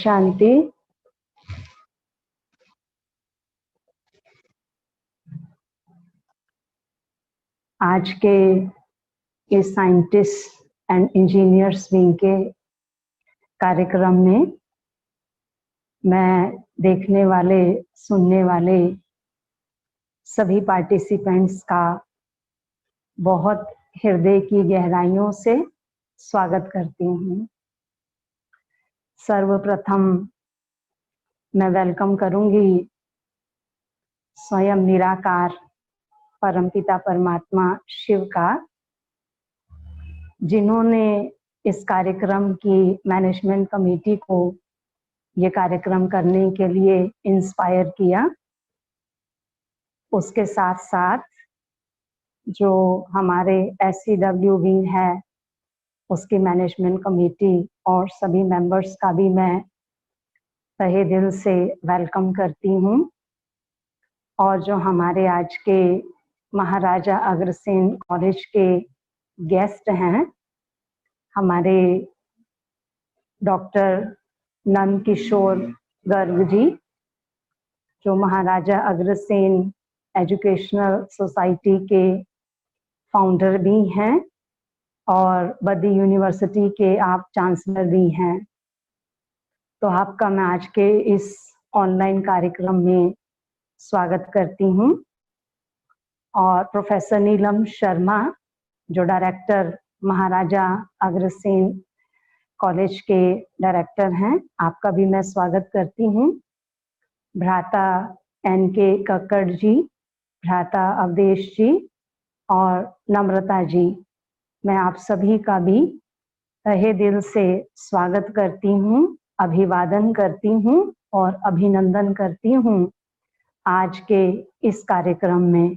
शांति। आज के इस साइंटिस्ट एंड इंजीनियर्स विंग के कार्यक्रम में मैं देखने वाले, सुनने वाले सभी पार्टिसिपेंट्स का बहुत हृदय की गहराइयों से स्वागत करती हूँ। सर्वप्रथम मैं वेलकम करूंगी स्वयं निराकार परमपिता परमात्मा शिव का, जिन्होंने इस कार्यक्रम की मैनेजमेंट कमेटी को ये कार्यक्रम करने के लिए इंस्पायर किया। उसके साथ साथ जो हमारे SCW विंग है उसकी मैनेजमेंट कमेटी और सभी मेंबर्स का भी मैं तहे दिल से वेलकम करती हूँ। और जो हमारे आज के महाराजा अग्रसेन कॉलेज के गेस्ट हैं, हमारे डॉक्टर नंद किशोर गर्ग जी, जो महाराजा अग्रसेन एजुकेशनल सोसाइटी के फाउंडर भी हैं और बद्दी यूनिवर्सिटी के आप चांसलर भी हैं। तो आपका मैं आज के इस ऑनलाइन कार्यक्रम में स्वागत करती हूँ। और प्रोफेसर नीलम शर्मा, जो डायरेक्टर महाराजा अग्रसेन कॉलेज के डायरेक्टर हैं, आपका भी मैं स्वागत करती हूँ। भ्राता NK कक्कड़ जी, भ्राता अवधेश जी और नम्रता जी, मैं आप सभी का भी तहे दिल से स्वागत करती हूँ, अभिवादन करती हूँ और अभिनंदन करती हूँ आज के इस कार्यक्रम में।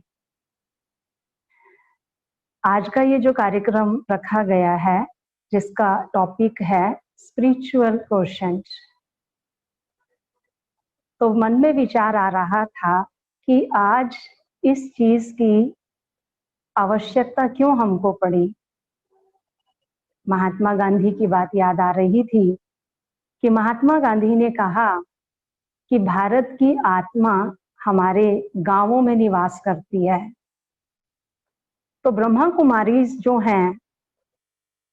आज का ये जो कार्यक्रम रखा गया है, जिसका टॉपिक है स्पिरिचुअल क्वोशंट, तो मन में विचार आ रहा था कि आज इस चीज की आवश्यकता क्यों हमको पड़ी। महात्मा गांधी की बात याद आ रही थी कि महात्मा गांधी ने कहा कि भारत की आत्मा हमारे गांवों में निवास करती है। तो ब्रह्मा कुमारी जो हैं,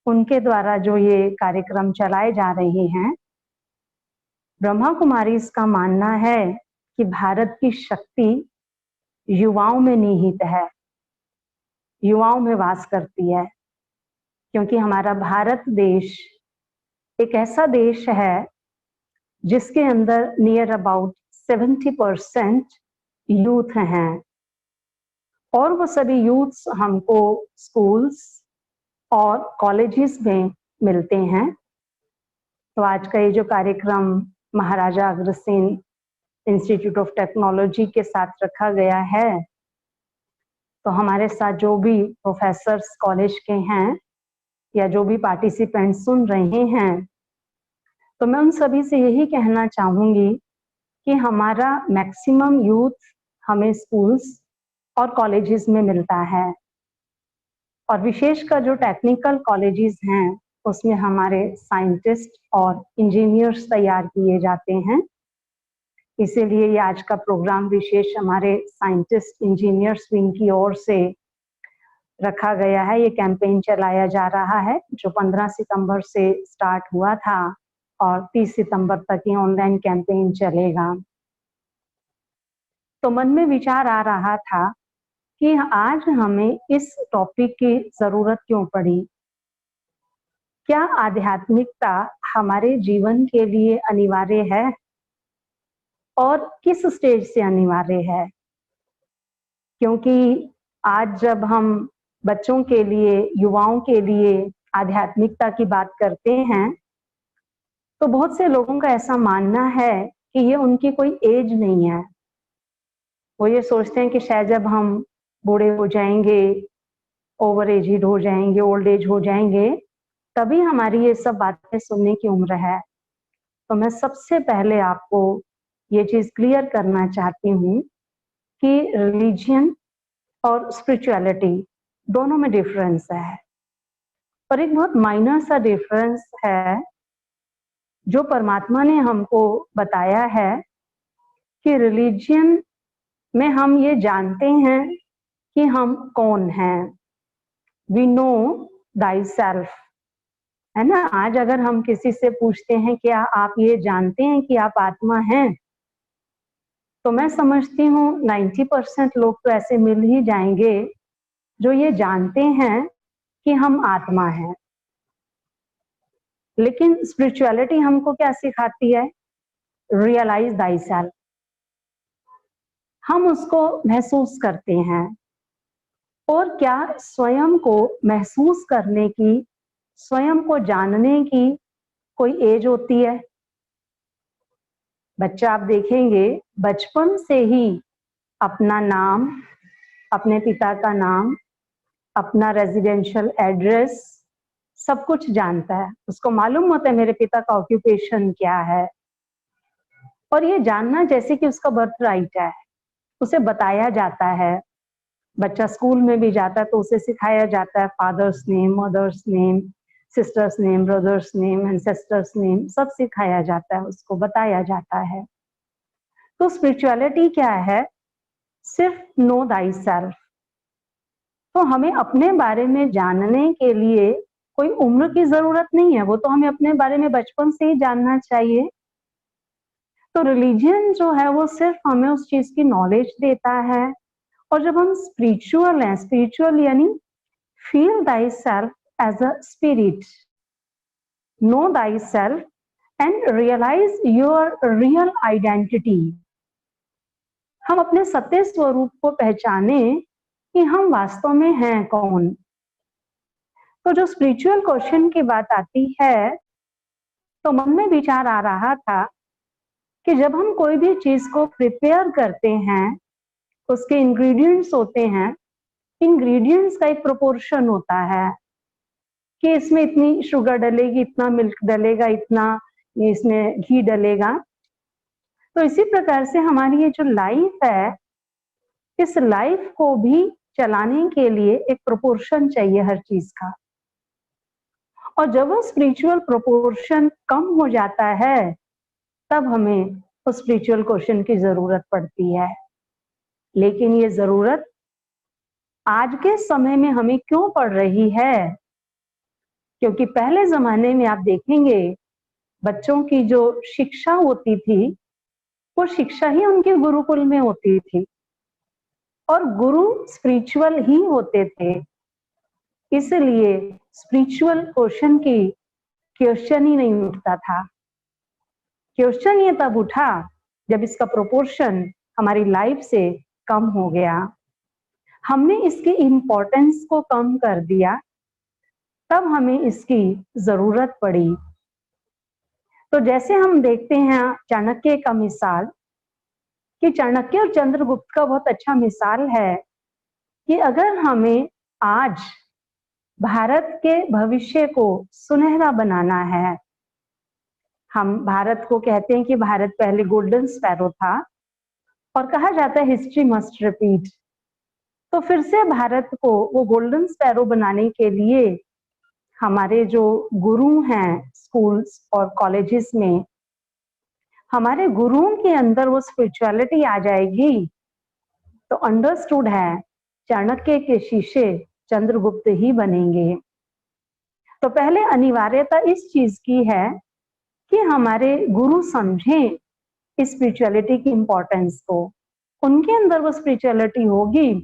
उनके द्वारा जो ये कार्यक्रम चलाए जा रहे हैं, ब्रह्मा कुमारी का मानना है कि भारत की शक्ति युवाओं में निहित है, युवाओं में वास करती है, क्योंकि हमारा भारत देश एक ऐसा देश है जिसके अंदर नियर अबाउट 70% यूथ हैं और वो सभी यूथ्स हमको स्कूल्स और कॉलेजेस में मिलते हैं। तो आज का ये जो कार्यक्रम Maharaja Agrasen institute of technology के साथ रखा गया है, तो हमारे साथ जो भी प्रोफेसर्स कॉलेज के हैं या जो भी पार्टिसिपेंट सुन रहे हैं, तो मैं उन सभी से यही कहना चाहूंगी कि हमारा मैक्सिमम यूथ हमें स्कूल्स और कॉलेजेस में मिलता है, और विशेषकर जो टेक्निकल कॉलेजेस हैं उसमें हमारे साइंटिस्ट और इंजीनियर्स तैयार किए जाते हैं। इसीलिए ये आज का प्रोग्राम विशेष हमारे साइंटिस्ट इंजीनियर्स विंग की ओर से रखा गया है। ये कैंपेन चलाया जा रहा है जो 15 सितंबर से स्टार्ट हुआ था और 30 सितंबर तक ये ऑनलाइन कैंपेन चलेगा। तो मन में विचार आ रहा था कि आज हमें इस टॉपिक की जरूरत क्यों पड़ी। क्या आध्यात्मिकता हमारे जीवन के लिए अनिवार्य है और किस स्टेज से अनिवार्य है? क्योंकि आज जब हम बच्चों के लिए, युवाओं के लिए आध्यात्मिकता की बात करते हैं, तो बहुत से लोगों का ऐसा मानना है कि ये उनकी कोई एज नहीं है। वो ये सोचते हैं कि शायद जब हम बूढ़े हो जाएंगे, ओवर एजिड हो जाएंगे, ओल्ड एज हो जाएंगे, तभी हमारी ये सब बातें सुनने की उम्र है। तो मैं सबसे पहले आपको ये चीज क्लियर करना चाहती हूँ कि रिलीजियन और स्पिरिचुअलिटी दोनों में डिफरेंस है, और एक बहुत माइनर सा डिफरेंस है जो परमात्मा ने हमको बताया है कि रिलीजियन में हम ये जानते हैं कि हम कौन हैं। वी नो दाई सेल्फ, है ना। आज अगर हम किसी से पूछते हैं क्या आप ये जानते हैं कि आप आत्मा हैं, तो मैं समझती हूँ 90% लोग तो ऐसे मिल ही जाएंगे जो ये जानते हैं कि हम आत्मा हैं। लेकिन स्पिरिचुअलिटी हमको क्या सिखाती है? Realise thyself. हम उसको महसूस करते हैं। और क्या स्वयं को महसूस करने की, स्वयं को जानने की कोई एज होती है? बच्चा आप देखेंगे बचपन से ही अपना नाम, अपने पिता का नाम, अपना रेजिडेंशियल एड्रेस सब कुछ जानता है। उसको मालूम होता है मेरे पिता का ऑक्यूपेशन क्या है, और ये जानना जैसे कि उसका बर्थ राइट है, उसे बताया जाता है। बच्चा स्कूल में भी जाता है तो उसे सिखाया जाता है father's name, mother's name, sister's name, brother's name, ancestors' name, सब सिखाया जाता है, उसको बताया जाता है। तो स्पिरिचुअलिटी क्या है? सिर्फ नो दाई सेल्फ। तो हमें अपने बारे में जानने के लिए कोई उम्र की जरूरत नहीं है, वो तो हमें अपने बारे में बचपन से ही जानना चाहिए। तो रिलीजियन जो है वो सिर्फ हमें उस चीज की नॉलेज देता है। और जब हम स्पिरिचुअल हैं, स्पिरिचुअल यानी feel thyself as a spirit, know thyself and realise your real identity. हम अपने सत्य स्वरूप को पहचाने कि हम वास्तव में हैं कौन। तो जो स्पिरिचुअल क्वेश्चन की बात आती है, तो मन में विचार आ रहा था कि जब हम कोई भी चीज को प्रिपेयर करते हैं, उसके इंग्रेडिएंट्स होते हैं, इंग्रेडिएंट्स का एक प्रोपोर्शन होता है कि इसमें इतनी शुगर डलेगी, इतना मिल्क डलेगा, इतना इसमें घी डलेगा। तो इसी प्रकार से हमारी ये जो लाइफ है, इस लाइफ को भी चलाने के लिए एक प्रोपोर्शन चाहिए हर चीज का। और जब वो स्पिरिचुअल प्रोपोर्शन कम हो जाता है, तब हमें उस स्पिरिचुअल क्वेश्चन की जरूरत पड़ती है। लेकिन ये जरूरत आज के समय में हमें क्यों पड़ रही है? क्योंकि पहले जमाने में आप देखेंगे बच्चों की जो शिक्षा होती थी, वो शिक्षा ही उनके गुरुकुल में होती थी, और गुरु स्पिरिचुअल ही होते थे। इसलिए स्पिरिचुअल क्वेश्चन ही नहीं उठता था। क्वेश्चन ये तब उठा जब इसका प्रोपोर्शन हमारी लाइफ से कम हो गया, हमने इसकी इम्पोर्टेंस को कम कर दिया, तब हमें इसकी जरूरत पड़ी। तो जैसे हम देखते हैं चाणक्य का मिसाल, कि चाणक्य और चंद्रगुप्त का बहुत अच्छा मिसाल है कि अगर हमें आज भारत के भविष्य को सुनहरा बनाना है, हम भारत को कहते हैं कि भारत पहले गोल्डन स्पैरो था, और कहा जाता है हिस्ट्री मस्ट रिपीट। तो फिर से भारत को वो गोल्डन स्पैरो बनाने के लिए हमारे जो गुरु हैं स्कूल्स और कॉलेजेस में, हमारे गुरुओं के अंदर वो स्पिरिचुअलिटी आ जाएगी, तो अंडरस्टूड है चाणक्य के शिष्य चंद्रगुप्त ही बनेंगे। तो पहले अनिवार्यता इस चीज की है कि हमारे गुरु समझें इस स्पिरिचुअलिटी की इंपॉर्टेंस को। उनके अंदर वो स्पिरिचुअलिटी होगी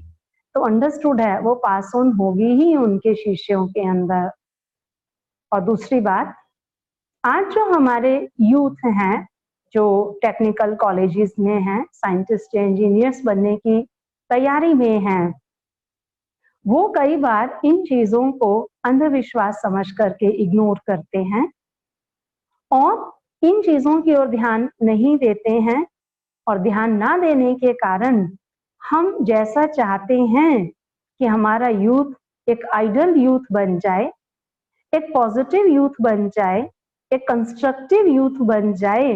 तो अंडरस्टूड है वो पास ऑन होगी ही उनके शिष्यों के अंदर। और दूसरी बात, आज जो हमारे यूथ हैं जो टेक्निकल कॉलेजेस में हैं, साइंटिस्ट इंजीनियर्स बनने की तैयारी में हैं, वो कई बार इन चीजों को अंधविश्वास समझ करके इग्नोर करते हैं और इन चीजों की ओर ध्यान नहीं देते हैं। और ध्यान ना देने के कारण हम जैसा चाहते हैं कि हमारा यूथ एक आइडल यूथ बन जाए, एक पॉजिटिव यूथ बन जाए, एक कंस्ट्रक्टिव यूथ बन जाए,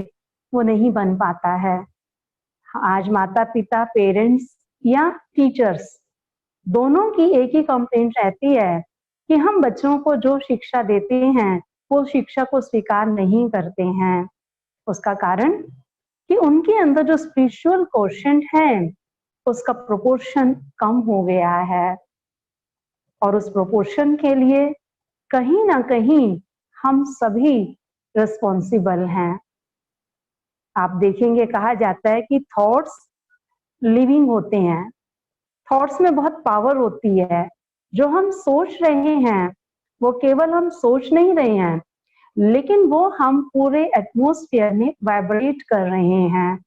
वो नहीं बन पाता है। आज माता पिता, पेरेंट्स या टीचर्स दोनों की एक ही कंप्लेंट रहती है कि हम बच्चों को जो शिक्षा देते हैं वो शिक्षा को स्वीकार नहीं करते हैं। उसका कारण कि उनके अंदर जो स्पिरिचुअल क्वोशंट है उसका प्रोपोर्शन कम हो गया है, और उस प्रोपोर्शन के लिए कहीं ना कहीं हम सभी रिस्पॉन्सिबल हैं। आप देखेंगे, कहा जाता है कि थॉट्स लिविंग होते हैं, थॉट्स में बहुत पावर होती है। जो हम सोच रहे हैं वो केवल हम सोच नहीं रहे हैं, लेकिन वो हम पूरे एटमॉस्फेयर में वाइब्रेट कर रहे हैं।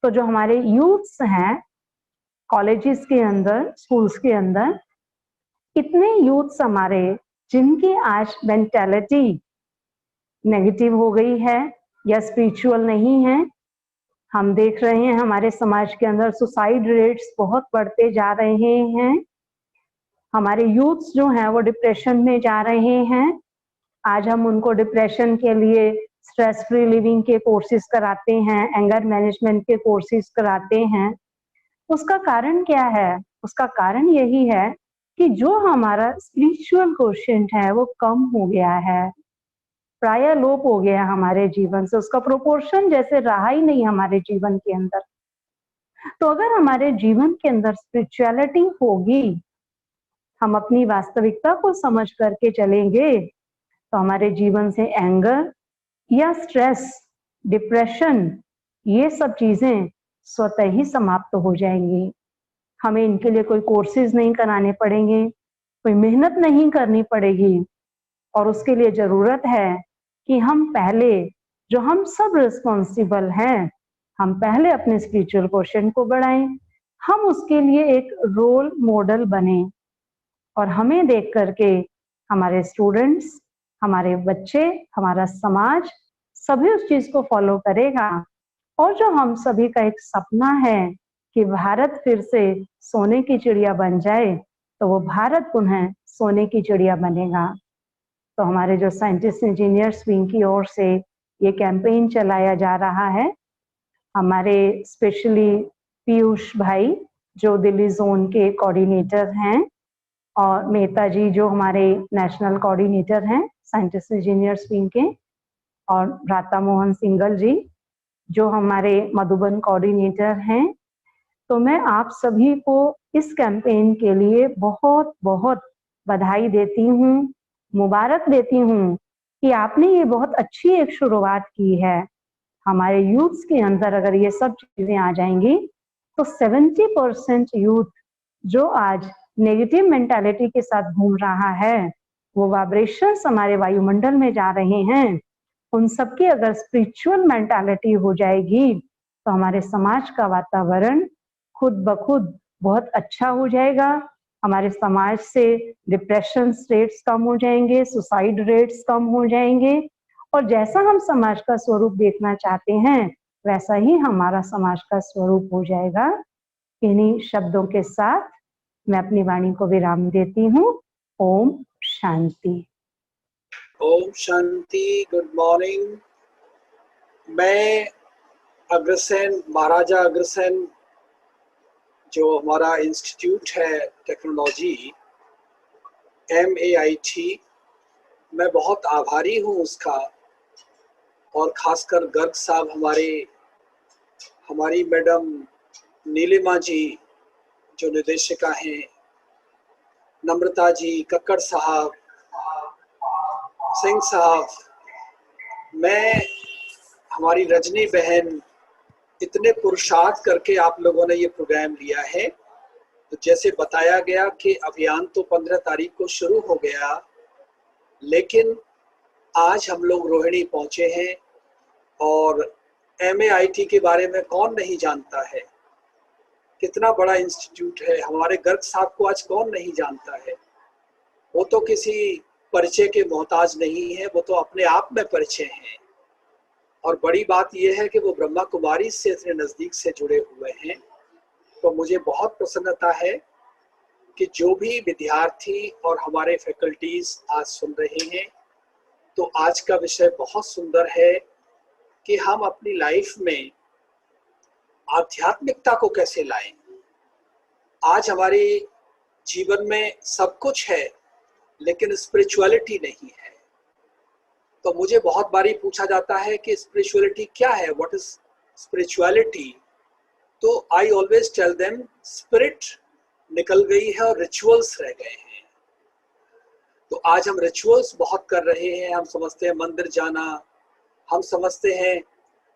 तो जो हमारे यूथ्स हैं कॉलेजेस के अंदर, स्कूल्स के अंदर, कितने यूथ्स हमारे जिनकी आज मेंटालिटी नेगेटिव हो गई है या स्पिरिचुअल नहीं है। हम देख रहे हैं हमारे समाज के अंदर सुसाइड रेट्स बहुत बढ़ते जा रहे हैं। हमारे यूथ्स जो हैं वो डिप्रेशन में जा रहे हैं। आज हम उनको डिप्रेशन के लिए स्ट्रेस फ्री लिविंग के कोर्सेज कराते हैं, एंगर मैनेजमेंट के कोर्सेज कराते हैं। उसका कारण क्या है? उसका कारण यही है कि जो हमारा स्पिरिचुअल क्वोशंट है वो कम हो गया है, प्राय लोप हो गया हमारे जीवन से। उसका प्रोपोर्शन जैसे रहा ही नहीं हमारे जीवन के अंदर। तो अगर हमारे जीवन के अंदर स्पिरिचुअलिटी होगी, हम अपनी वास्तविकता को समझ करके चलेंगे, तो हमारे जीवन से एंगर या स्ट्रेस, डिप्रेशन, ये सब चीजें स्वतः ही समाप्त हो जाएंगी। हमें इनके लिए कोई कोर्सेज नहीं कराने पड़ेंगे, कोई मेहनत नहीं करनी पड़ेगी। और उसके लिए जरूरत है कि हम पहले, जो हम सब रिस्पॉन्सिबल हैं, हम पहले अपने स्पिरिचुअल क्वोशंट को बढ़ाएं। हम उसके लिए एक रोल मॉडल बने, और हमें देख करके हमारे स्टूडेंट्स, हमारे बच्चे, हमारा समाज सभी उस चीज को फॉलो करेगा। और जो हम सभी का एक सपना है कि भारत फिर से सोने की चिड़िया बन जाए, तो वो भारत पुनः सोने की चिड़िया बनेगा। तो हमारे जो साइंटिस्ट इंजीनियर्स विंग की ओर से ये कैंपेन चलाया जा रहा है। हमारे स्पेशली पीयूष भाई जो दिल्ली जोन के कोऑर्डिनेटर हैं, और मेहता जी जो हमारे नेशनल कोऑर्डिनेटर हैं साइंटिस्ट इंजीनियर्स विंग के, और राता मोहन सिंगल जी जो हमारे मधुबन कोऑर्डिनेटर हैं। तो मैं आप सभी को इस कैंपेन के लिए बहुत बहुत बधाई देती हूँ, मुबारक देती हूँ कि आपने ये बहुत अच्छी एक शुरुआत की है। हमारे यूथ्स के अंदर अगर ये सब चीजें आ जाएंगी तो 70% यूथ जो आज नेगेटिव मेंटालिटी के साथ घूम रहा है, वो वाइब्रेशंस हमारे वायुमंडल में जा रहे हैं, उन सबकी अगर स्पिरिचुअल मेंटालिटी हो जाएगी तो हमारे समाज का वातावरण खुद ब खुद बहुत अच्छा हो जाएगा। हमारे समाज से डिप्रेशन रेट्स कम हो जाएंगे, सुसाइड रेट्स कम हो जाएंगे, और जैसा हम समाज का स्वरूप देखना चाहते हैं वैसा ही हमारा समाज का स्वरूप हो जाएगा। इन्हीं शब्दों के साथ मैं अपनी वाणी को विराम देती हूँ। ओम शांति। ओम शांति। Good morning. मैं अग्रसेन, महाराजा अग्रसेन, जो हमारा इंस्टीट्यूट है टेक्नोलॉजी MAIT, मैं बहुत आभारी हूँ उसका। और खासकर गर्ग साहब, हमारी मैडम नीलिमा जी जो निदेशिका हैं, नम्रता जी, कक्कड़ साहब, सिंह साहब, मैं, हमारी रजनी बहन, इतने पुरुषार्थ करके आप लोगों ने ये प्रोग्राम लिया है। तो जैसे बताया गया कि अभियान तो 15 तारीख को शुरू हो गया, लेकिन आज हम लोग रोहिणी पहुंचे हैं। और MAIT के बारे में कौन नहीं जानता है, कितना बड़ा इंस्टीट्यूट है। हमारे गर्ग साहब को आज कौन नहीं जानता है। वो तो किसी परिचय के मोहताज नहीं है, वो तो अपने आप में परिचय हैं। और बड़ी बात यह है कि वो ब्रह्मा कुमारी से इतने नज़दीक से जुड़े हुए हैं। तो मुझे बहुत प्रसन्नता है कि जो भी विद्यार्थी और हमारे फैकल्टीज आज सुन रहे हैं, तो आज का विषय बहुत सुंदर है कि हम अपनी लाइफ में आध्यात्मिकता को कैसे लाएं। आज हमारे जीवन में सब कुछ है लेकिन स्पिरिचुअलिटी नहीं है। तो मुझे बहुत बारी पूछा जाता है कि स्पिरिचुअलिटी क्या है, व्हाट इज स्पिरिचुअलिटी। तो I always tell them spirit निकल गई है और रिचुअल्स रह गए हैं। तो आज हम रिचुअल्स बहुत कर रहे हैं, हम समझते हैं मंदिर जाना, हम समझते हैं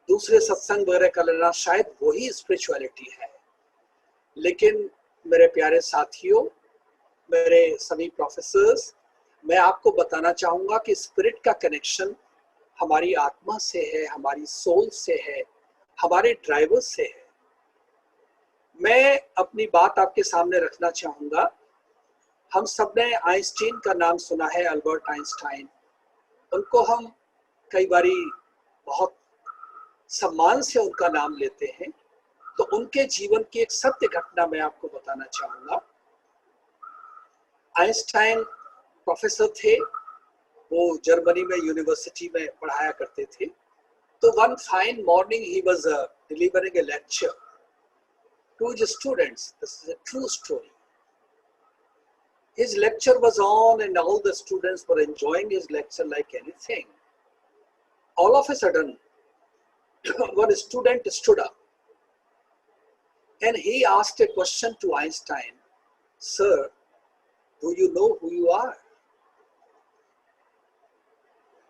दूसरे सत्संग वगैरह कर लेना, शायद वही स्पिरिचुअलिटी है। लेकिन मेरे प्यारे साथियों, मेरे सभी प्रोफेसर्स, मैं आपको बताना चाहूंगा कि स्पिरिट का कनेक्शन हमारी आत्मा से है, हमारी सोल से है, हमारे ड्राइवर से है। मैं अपनी बात आपके सामने रखना चाहूंगा। हम सब ने आइंस्टीन का नाम सुना है, अल्बर्ट आइंस्टाइन। उनको हम कई बारी बहुत सम्मान से उनका नाम लेते हैं। तो उनके जीवन की एक सत्य घटना मैं आपको बताना चाहूंगा। आइंस्टाइन प्रोफेसर थे, वो जर्मनी में यूनिवर्सिटी में पढ़ाया करते थे। तो one fine morning he was delivering a lecture to his students. This is a true story. His lecture was on and all the students were enjoying his lecture like anything. All of a sudden, one student stood up and he asked a question to Einstein. Sir, do you know who you are?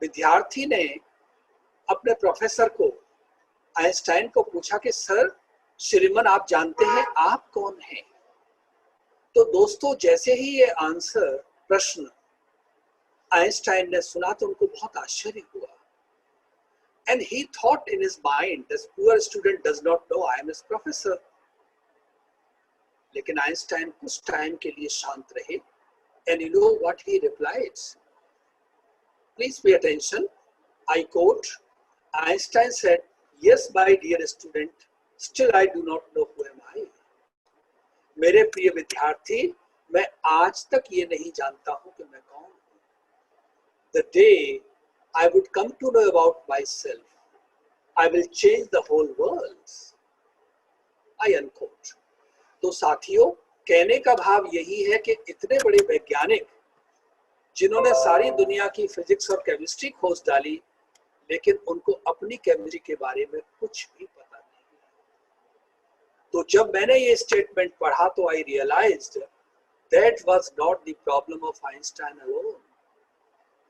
विद्यार्थी ने अपने professor को, Einstein को पूछा कि sir, श्रीमान आप जानते हैं आप कौन हैं? तो दोस्तों, जैसे ही ये आंसर, प्रश्न आइंस्टाइन ने सुना तो उनको बहुत आश्चर्य हुआ। And he thought in his mind, this poor student does not know I am his professor. लेकिन आइंस्टाइन कुछ टाइम के लिए शांत रहे। And you know what he replied? Please pay attention. I quote, Einstein said, "Yes, my dear student, still I do not know who am I." मेरे प्रिय विद्यार्थी, मैं आज तक ये नहीं जानता हूं कि मैं कौन हूं। The day I would come to know about myself, I will change the whole world. I unquote. तो साथियों, कहने का भाव यही है कि इतने बड़े वैज्ञानिक जिन्होंने सारी दुनिया की फिजिक्स और केमिस्ट्री खोज डाली, लेकिन उनको अपनी केमिस्ट्री के बारे में कुछ भी पता नहीं। तो जब मैंने ये स्टेटमेंट पढ़ा तो I realised that was not the problem of Einstein alone.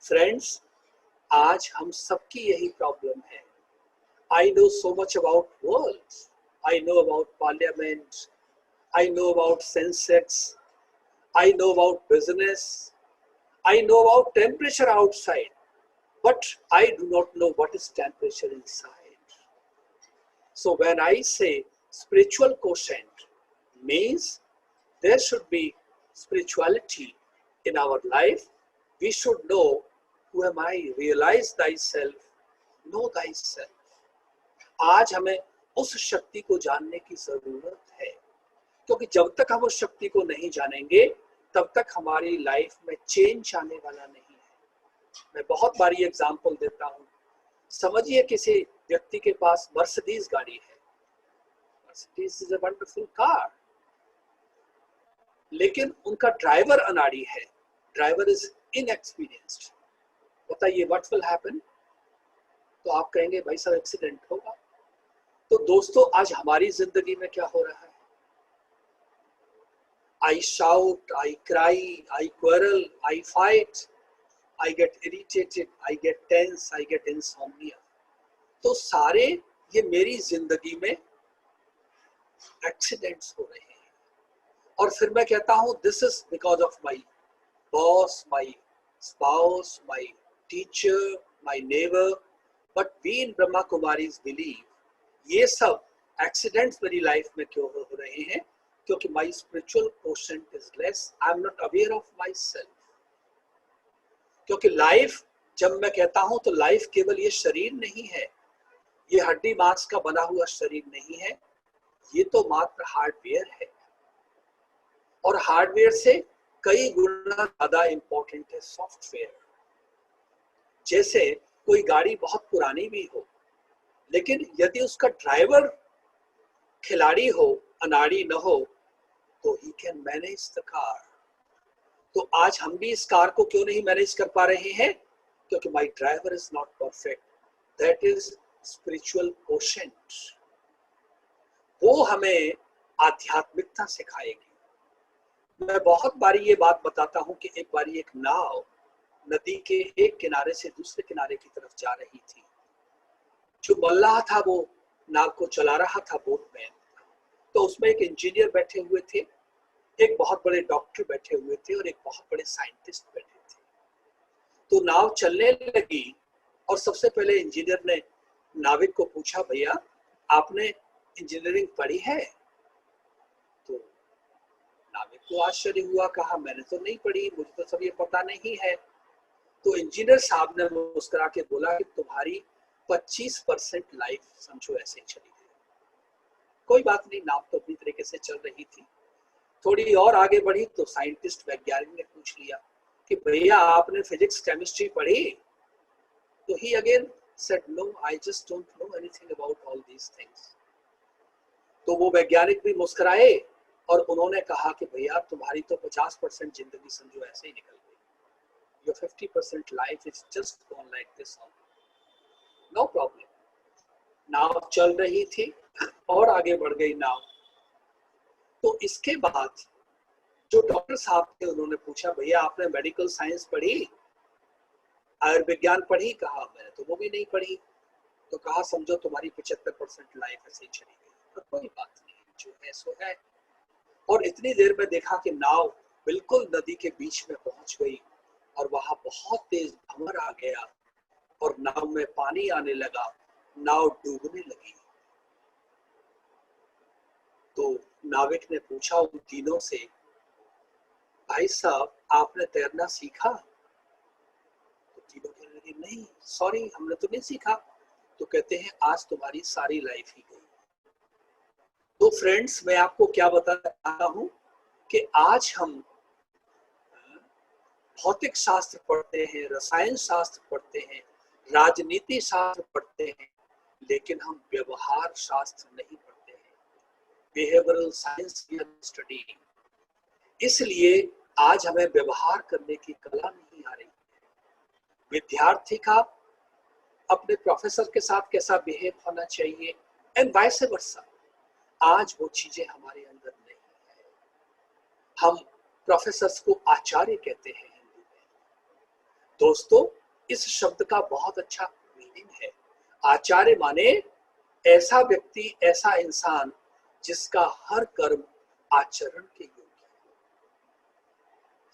Friends, आज हम सबकी यही प्रॉब्लम है। I know so much about world, I know about parliament, I know about Sensex, I know about business, I know about temperature outside, but I do not know what is temperature inside. So when I say spiritual quotient, means there should be spirituality in our life. We should know who am I, realize thyself, know thyself. आज हमें उस शक्ति को जानने की जरूरत है, क्योंकि जब तक हम उस शक्ति को नहीं जानेंगे तब तक हमारी लाइफ में चेंज आने वाला नहीं है। मैं बहुत बारी एग्जांपल देता हूँ। समझिए किसी व्यक्ति के पास मर्सिडीज गाड़ी है। Mercedes is a wonderful car, लेकिन उनका ड्राइवर अनाड़ी है, ड्राइवर इज इनएक्सपीरियंस्ड। बताइए व्हाट विल हैपन? तो आप कहेंगे भाई साहब एक्सीडेंट होगा। तो दोस्तों, आज हमारी जिंदगी में क्या हो रहा है? I shout, I cry, I quarrel, I fight, I get irritated, I get tense, I get insomnia. तो सारे ये मेरी जिंदगी में एक्सीडेंट्स हो रहे हैं। और फिर मैं कहता हूँ this is because of my boss, my spouse, my teacher, my neighbour. But we in Brahma Kumaris believe ये सब एक्सीडेंट्स मेरी लाइफ में क्यों हो रहे हैं? क्योंकि my spiritual quotient is less. I am not aware of myself. क्योंकि लाइफ, जब मैं कहता हूं तो लाइफ केवल ये शरीर नहीं है, ये हड्डी मांस का बना हुआ शरीर नहीं है, ये तो मात्र हार्डवेयर है। और हार्डवेयर से कई गुना ज्यादा इंपॉर्टेंट है सॉफ्टवेयर। जैसे कोई गाड़ी बहुत पुरानी भी हो, लेकिन यदि उसका ड्राइवर खिलाड़ी हो, अनाड़ी न हो, तो he can manage the car. तो आज हम भी इस कार को क्यों नहीं मैनेज कर पा रहे हैं? क्योंकि माई driver is not perfect, that is spiritual quotient. वो हमें आध्यात्मिकता सिखाएगी। मैं बहुत बारी ये बात बताता हूँ कि एक बारी एक नाव नदी के एक किनारे से दूसरे किनारे की तरफ जा रही थी। जो मल्लाह था वो नाव को चला रहा था बोटमैन। तो उसमें एक इंजीनियर बैठे हुए थे, एक बहुत बड़े डॉक्टर बैठे हुए थे और एक बहुत बड़े साइंटिस्ट बैठे थे। तो नाव चलने लगी और सबसे पहले इंजीनियर ने नाविक को पूछा, भैया आपने इंजीनियरिंग पढ़ी है? तो नाविक को आश्चर्य हुआ, कहा मैंने तो नहीं पढ़ी, मुझे तो सब ये पता नहीं है। तो इंजीनियर साहब ने मुस्कुरा के बोला कि तुम्हारी 25% लाइफ समझो ऐसे चली गई। कोई बात नहीं, नाव तो अपनी तरीके से चल रही थी। थोड़ी और आगे बढ़ी तो साइंटिस्ट वैज्ञानिक ने पूछ लिया कि भैया आपने फिजिक्स केमिस्ट्री पढ़ी? तो he again said no, I just don't know anything about all these things. तो वो वैज्ञानिक भी मुस्कुराए और उन्होंने कहा कि भैया तुम्हारी तो 50% जिंदगी समझो ऐसे ही निकल गई। Your 50% life is just gone like this only. No problem. नाव चल रही थी और आगे बढ़ गई नाव। तो इसके बाद जो डॉक्टर साहब थे उन्होंने पूछा, भैया आपने मेडिकल साइंस पढ़ी, आयुर्विज्ञान पढ़ी? कहा मैंने तो वो भी नहीं पढ़ी। तो कहा समझो तुम्हारी 75% लाइफ ऐसे ही चली गई। तो कोई बात नहीं, जो है सो है। और इतनी देर में देखा कि नाव बिल्कुल नदी के बीच में पहुंच गई और वहां बहुत तेज भंवर आ गया और नाव में पानी आने लगा, नाव डूबने लगी। तो नाविक ने पूछा उन तीनों से, भाई साहब आपने तैरना सीखा? तो तीनों कहने लगे नहीं सॉरी हमने तो नहीं सीखा। तो कहते हैं आज तुम्हारी सारी लाइफ ही गई। तो फ्रेंड्स मैं आपको क्या बताना चाहता हूं कि आज हम भौतिक शास्त्र पढ़ते हैं, रसायन शास्त्र पढ़ते हैं, राजनीति शास्त्र पढ़ते हैं, लेकिन हम व्यवहार शास्त्र नहीं पढ़ते हैं, behavioural science we are studying. इसलिए आज हमें व्यवहार करने की कला नहीं आ रही है। विद्यार्थी का अपने प्रोफेसर के साथ कैसा बिहेव होना चाहिए एंड वाइस वर्सा, आज वो चीजें हमारे अंदर नहीं है। हम प्रोफेसर्स को आचार्य कहते हैं हिंदी में। दोस्तों इस शब्द का बहुत अच्छा मीनिंग है। आचार्य माने ऐसा व्यक्ति, ऐसा इंसान जिसका हर कर्म आचरण के योग्य है।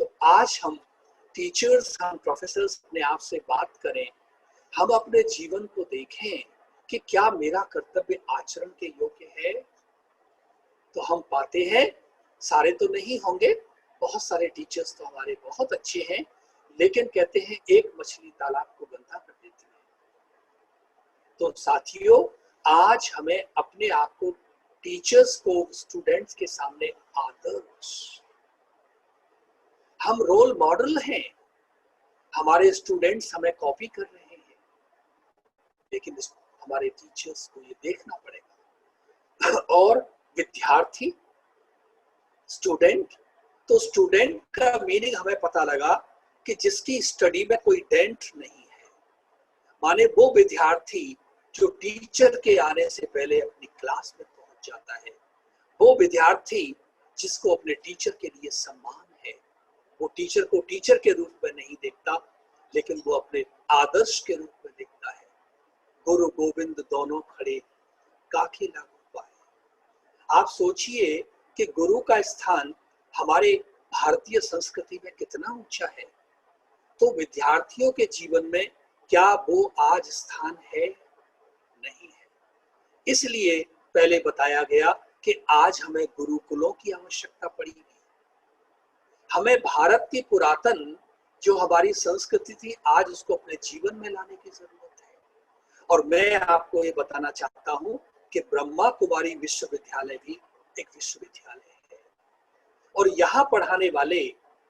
तो आज हम टीचर्स, हम प्रोफेसर्स अपने आप से बात करें, हम अपने जीवन को देखें कि क्या मेरा कर्तव्य आचरण के योग्य है। तो हम पाते हैं, सारे तो नहीं होंगे, बहुत सारे टीचर्स तो हमारे बहुत अच्छे हैं, लेकिन कहते हैं एक मछली तालाब को गंदा कर देती है। तो साथियों आज हमें अपने आप को, टीचर्स को स्टूडेंट्स के सामने आदर्श, हम रोल मॉडल हैं, हमारे स्टूडेंट्स हमें कॉपी कर रहे हैं, लेकिन हमारे टीचर्स को ये देखना पड़ेगा। और विद्यार्थी, स्टूडेंट, तो स्टूडेंट का मीनिंग हमें पता लगा कि जिसकी स्टडी में कोई डेंट नहीं है, माने वो विद्यार्थी जो टीचर के आने से पहले अपनी क्लास में पहुंच जाता है, वो विद्यार्थी जिसको अपने टीचर के लिए सम्मान है, वो टीचर को टीचर के रूप में नहीं देखता, लेकिन वो अपने आदर्श के रूप में देखता है। गुरु गोविंद दोनों खड़े काखे लागू पाए। आप सोचिए कि गुरु का स्थान हमारे भारतीय संस्कृति में कितना ऊंचा है, तो विद्यार्थियों के जीवन में क्या वो आज स्थान है? नहीं है। इसलिए पहले बताया गया कि आज हमें गुरुकुलों की आवश्यकता पड़ेगी। हमें भारत की पुरातन जो हमारी संस्कृति थी, आज उसको अपने जीवन में लाने की जरूरत है। और मैं आपको ये बताना चाहता हूं कि ब्रह्मा कुमारी विश्वविद्यालय भी एक विश्वविद्यालय है, और यहाँ पढ़ाने वाले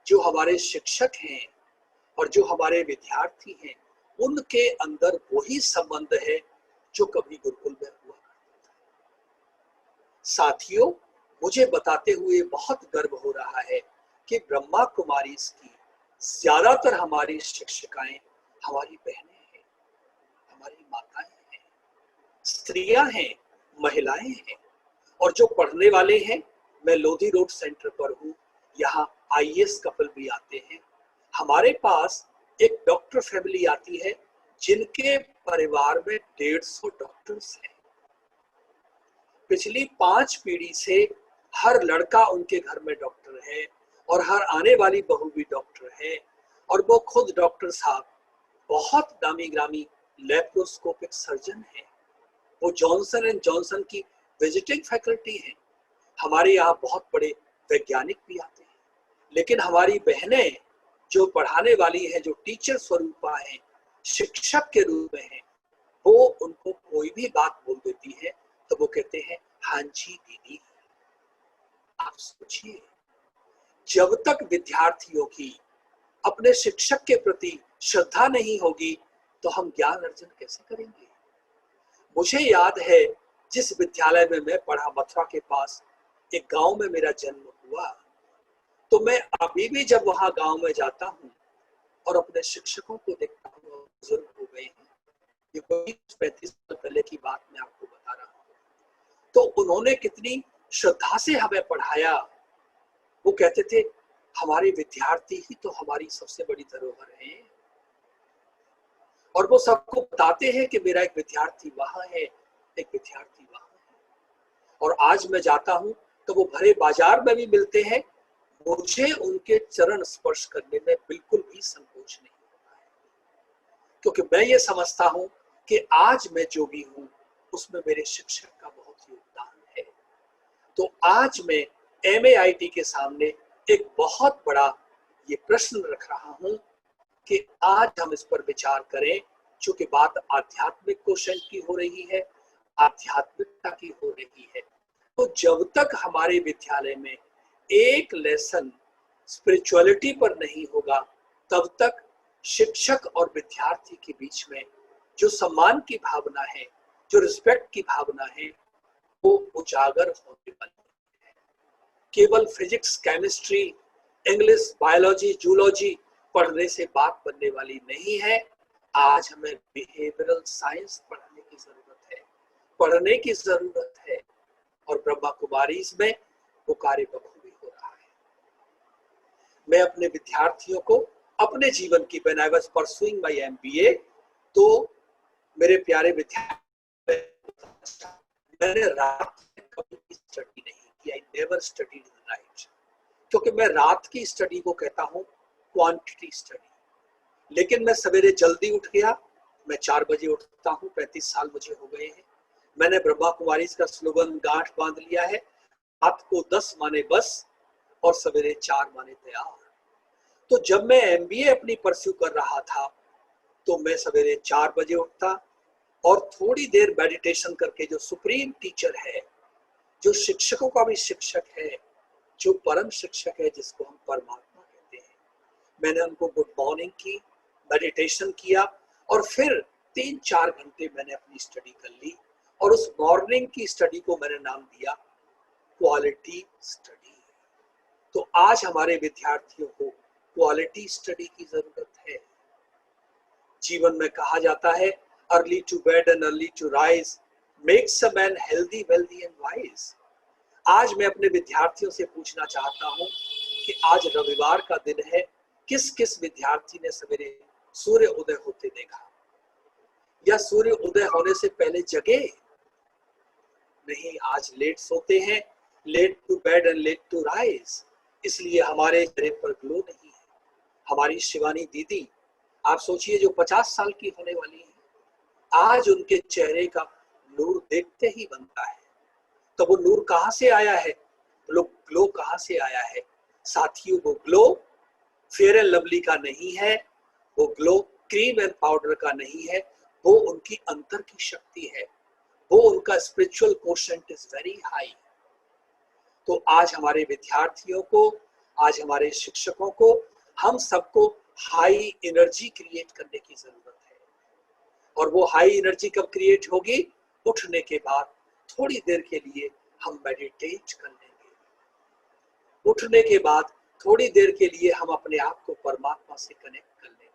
जो हमारे शिक्षक हैं और जो हमारे विद्यार्थी हैं, उनके अंदर वही संबंध है जो कभी गुरुकुल में हुआ करता था। साथियों मुझे बताते हुए बहुत गर्व हो रहा है कि ब्रह्मा कुमारी की ज्यादातर हमारी शिक्षिकाएं हमारी बहनें हैं, हमारी माताएं हैं, स्त्रियां हैं, महिलाएं हैं। और जो पढ़ने वाले हैं, मैं लोधी रोड सेंटर पर हूँ, यहाँ आईएएस कपल भी आते हैं। हमारे पास एक डॉक्टर फैमिली आती है जिनके परिवार में 150 डॉक्टर्स हैं। पिछली 5 पीढ़ी से हर लड़का उनके घर में डॉक्टर है और हर आने वाली बहू भी डॉक्टर है। और वो खुद डॉक्टर साहब बहुत नामी ग्रामी लेप्रोस्कोपिक सर्जन है। वो जॉनसन एंड जॉनसन की विजिटिंग फैकल्टी है। हमारे यहाँ बहुत बड़े वैज्ञानिक भी आते हैं। लेकिन हमारी बहनें जो पढ़ाने वाली हैं, जो टीचर स्वरूपा हैं, शिक्षक के रूप में हैं, वो उनको कोई भी बात बोल देती है तो वो कहते हैं हाँ जी दीदी। आप सोचिए, जब तक विद्यार्थियों की अपने शिक्षक के प्रति श्रद्धा नहीं होगी तो हम ज्ञान अर्जन कैसे करेंगे। मुझे याद है, जिस विद्यालय में मैं पढ़ा, मथुरा के पास एक गांव में मेरा जन्म हुआ, तो मैं अभी भी जब वहां गांव में जाता हूँ और अपने शिक्षकों को देखता हूँ, बुजुर्ग हो गए हैं, ये कोई 35 साल पहले की बात मैं आपको बता रहा हूँ, तो उन्होंने कितनी श्रद्धा से हमें पढ़ाया। वो कहते थे हमारे विद्यार्थी ही तो हमारी सबसे बड़ी धरोहर है। और वो सबको बताते हैं कि मेरा एक विद्यार्थी वहां है, एक विद्यार्थी वहां है। और आज मैं जाता हूं तो वो भरे बाजार में भी मिलते हैं, मुझे उनके चरण स्पर्श करने में बिल्कुल भी संकोच नहीं होता है, क्योंकि मैं ये समझता हूं कि आज मैं जो भी हूं उसमें मेरे शिक्षक का बहुत योगदान है। तो आज मैं MAIT के सामने एक बहुत बड़ा ये प्रश्न रख रहा हूं कि आज हम इस पर विचार करें, चूंकि बात आध्यात्मिक क्वेश्चन की हो रही है, आध्यात्मिकता की हो रही है। तो जब तक हमारे विद्यालय में एक लेसन स्पिरिचुअलिटी पर नहीं होगा, तब तक शिक्षक और विद्यार्थी के बीच में जो सम्मान की भावना है, जो रिस्पेक्ट की भावना है, वो उजागर होने वाली है। केवल physics, chemistry, English, biology, zoology पढ़ने से बात बनने वाली नहीं है। आज हमें बिहेवियरल साइंस पढ़ने की जरूरत है, पढ़ने की जरूरत है। और ब्रह्मा कुमारीज में वो कार्य बखूबी हो रहा है। मैं अपने विद्यार्थियों को अपने जीवन की, when I was pursuing my MBA, तो मेरे प्यारे विद्यार्थी, मैंने रात में कभी स्टडी नहीं की। I never studied in the night, क्योंकि मैं रात की स्टडी को कहता हूँ क्वांटिटी स्टडी। लेकिन मैं सवेरे जल्दी उठ गया, मैं 4 बजे उठता हूँ, 35 साल मुझे हो गए हैं। मैंने ब्रह्मा कुमारीज का स्लोगन गांठ बांध लिया है, रात को 10 माने बस और सवेरे 4 माने तैयार। तो जब मैं MBA अपनी परस्यू कर रहा था तो मैं सवेरे 4 बजे उठता और थोड़ी देर मेडिटेशन करके, जो सुप्रीम टीचर है, जो शिक्षकों का भी शिक्षक है, जो परम शिक्षक है, जिसको हम परमात्मा कहते हैं, मैंने उनको गुड मॉर्निंग की, मेडिटेशन किया और फिर 3-4 घंटे मैंने अपनी स्टडी कर ली। और उस मॉर्निंग की स्टडी को मैंने नाम दिया क्वालिटी स्टडी। तो आज हमारे विद्यार्थियों को क्वालिटी स्टडी की जरूरत है। जीवन में कहा जाता है early to bed and early to rise makes a man healthy, wealthy and wise. आज मैं अपने विद्यार्थियों से पूछना चाहता हूं कि आज रविवार का दिन है, किस किस विद्यार्थी ने सवेरे सूर्य उदय होते देखा या सूर्य उदय होने से पहले जगे? नहीं, आज लेट सोते हैं, late to bed and late to rise, इसलिए हमारे चेहरे पर ग्लो नहीं है। हमारी शिवानी दीदी, आप सोचिए, जो 50 साल की होने वाली है, आज उनके चेहरे का नूर देखते ही बनता है। तो वो नूर कहां से आया है, वो ग्लो कहां से आया है? साथियों, वो ग्लो फेयर एंड लवली का नहीं है, वो ग्लो क्रीम एंड पाउडर का नहीं है, वो उनकी अंतर की शक्ति है, वो उनका spiritual quotient is very high. तो आज हमारे विद्यार्थियों को, आज हमारे शिक्षकों को, हम सबको हाई एनर्जी क्रिएट करने की जरूरत है। और वो हाई एनर्जी कब क्रिएट होगी? उठने के बाद थोड़ी देर के लिए हम मेडिटेट कर लेंगे, उठने के बाद थोड़ी देर के लिए हम अपने आप को परमात्मा से कनेक्ट कर लेंगे।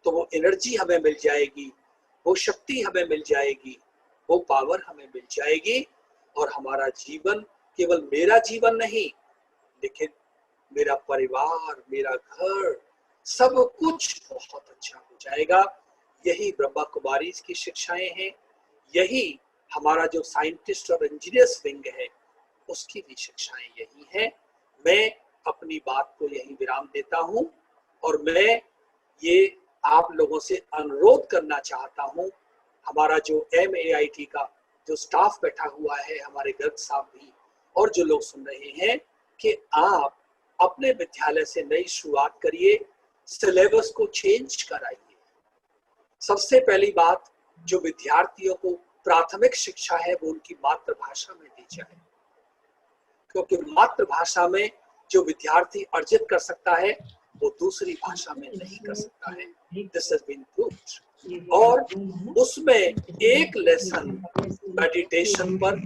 तो वो एनर्जी हमें मिल जाएगी, वो शक्ति हमें मिल जाएगी, वो पावर हमें मिल जाएगी और हमारा जीवन केवल मेरा जीवन नहीं लेकिन मेरा परिवार, मेरा घर, सब कुछ बहुत अच्छा हो जाएगा। यही ब्रह्मा कुमारी की शिक्षाएं हैं, यही हमारा जो साइंटिस्ट और इंजीनियर्स विंग है उसकी भी शिक्षाएं यही हैं। मैं अपनी बात को यही विराम देता हूं और मैं ये आप लोगों से अनुरोध करना चाहता हूं, हमारा जो MAIT का जो स्टाफ बैठा हुआ है, हमारे गर्ग साहब भी और जो लोग सुन रहे हैं, कि आप अपने विद्यालय से नई शुरुआत करिए, सिलेबस को चेंज कराइए। सबसे पहली बात, जो विद्यार्थियों को प्राथमिक शिक्षा है वो उनकी मातृभाषा में दी जाए, क्योंकि मातृभाषा में जो विद्यार्थी अर्जित कर सकता है वो दूसरी भाषा में नहीं कर सकता है। This has been proved. और उसमें एक लेसन मेडिटेशन पर,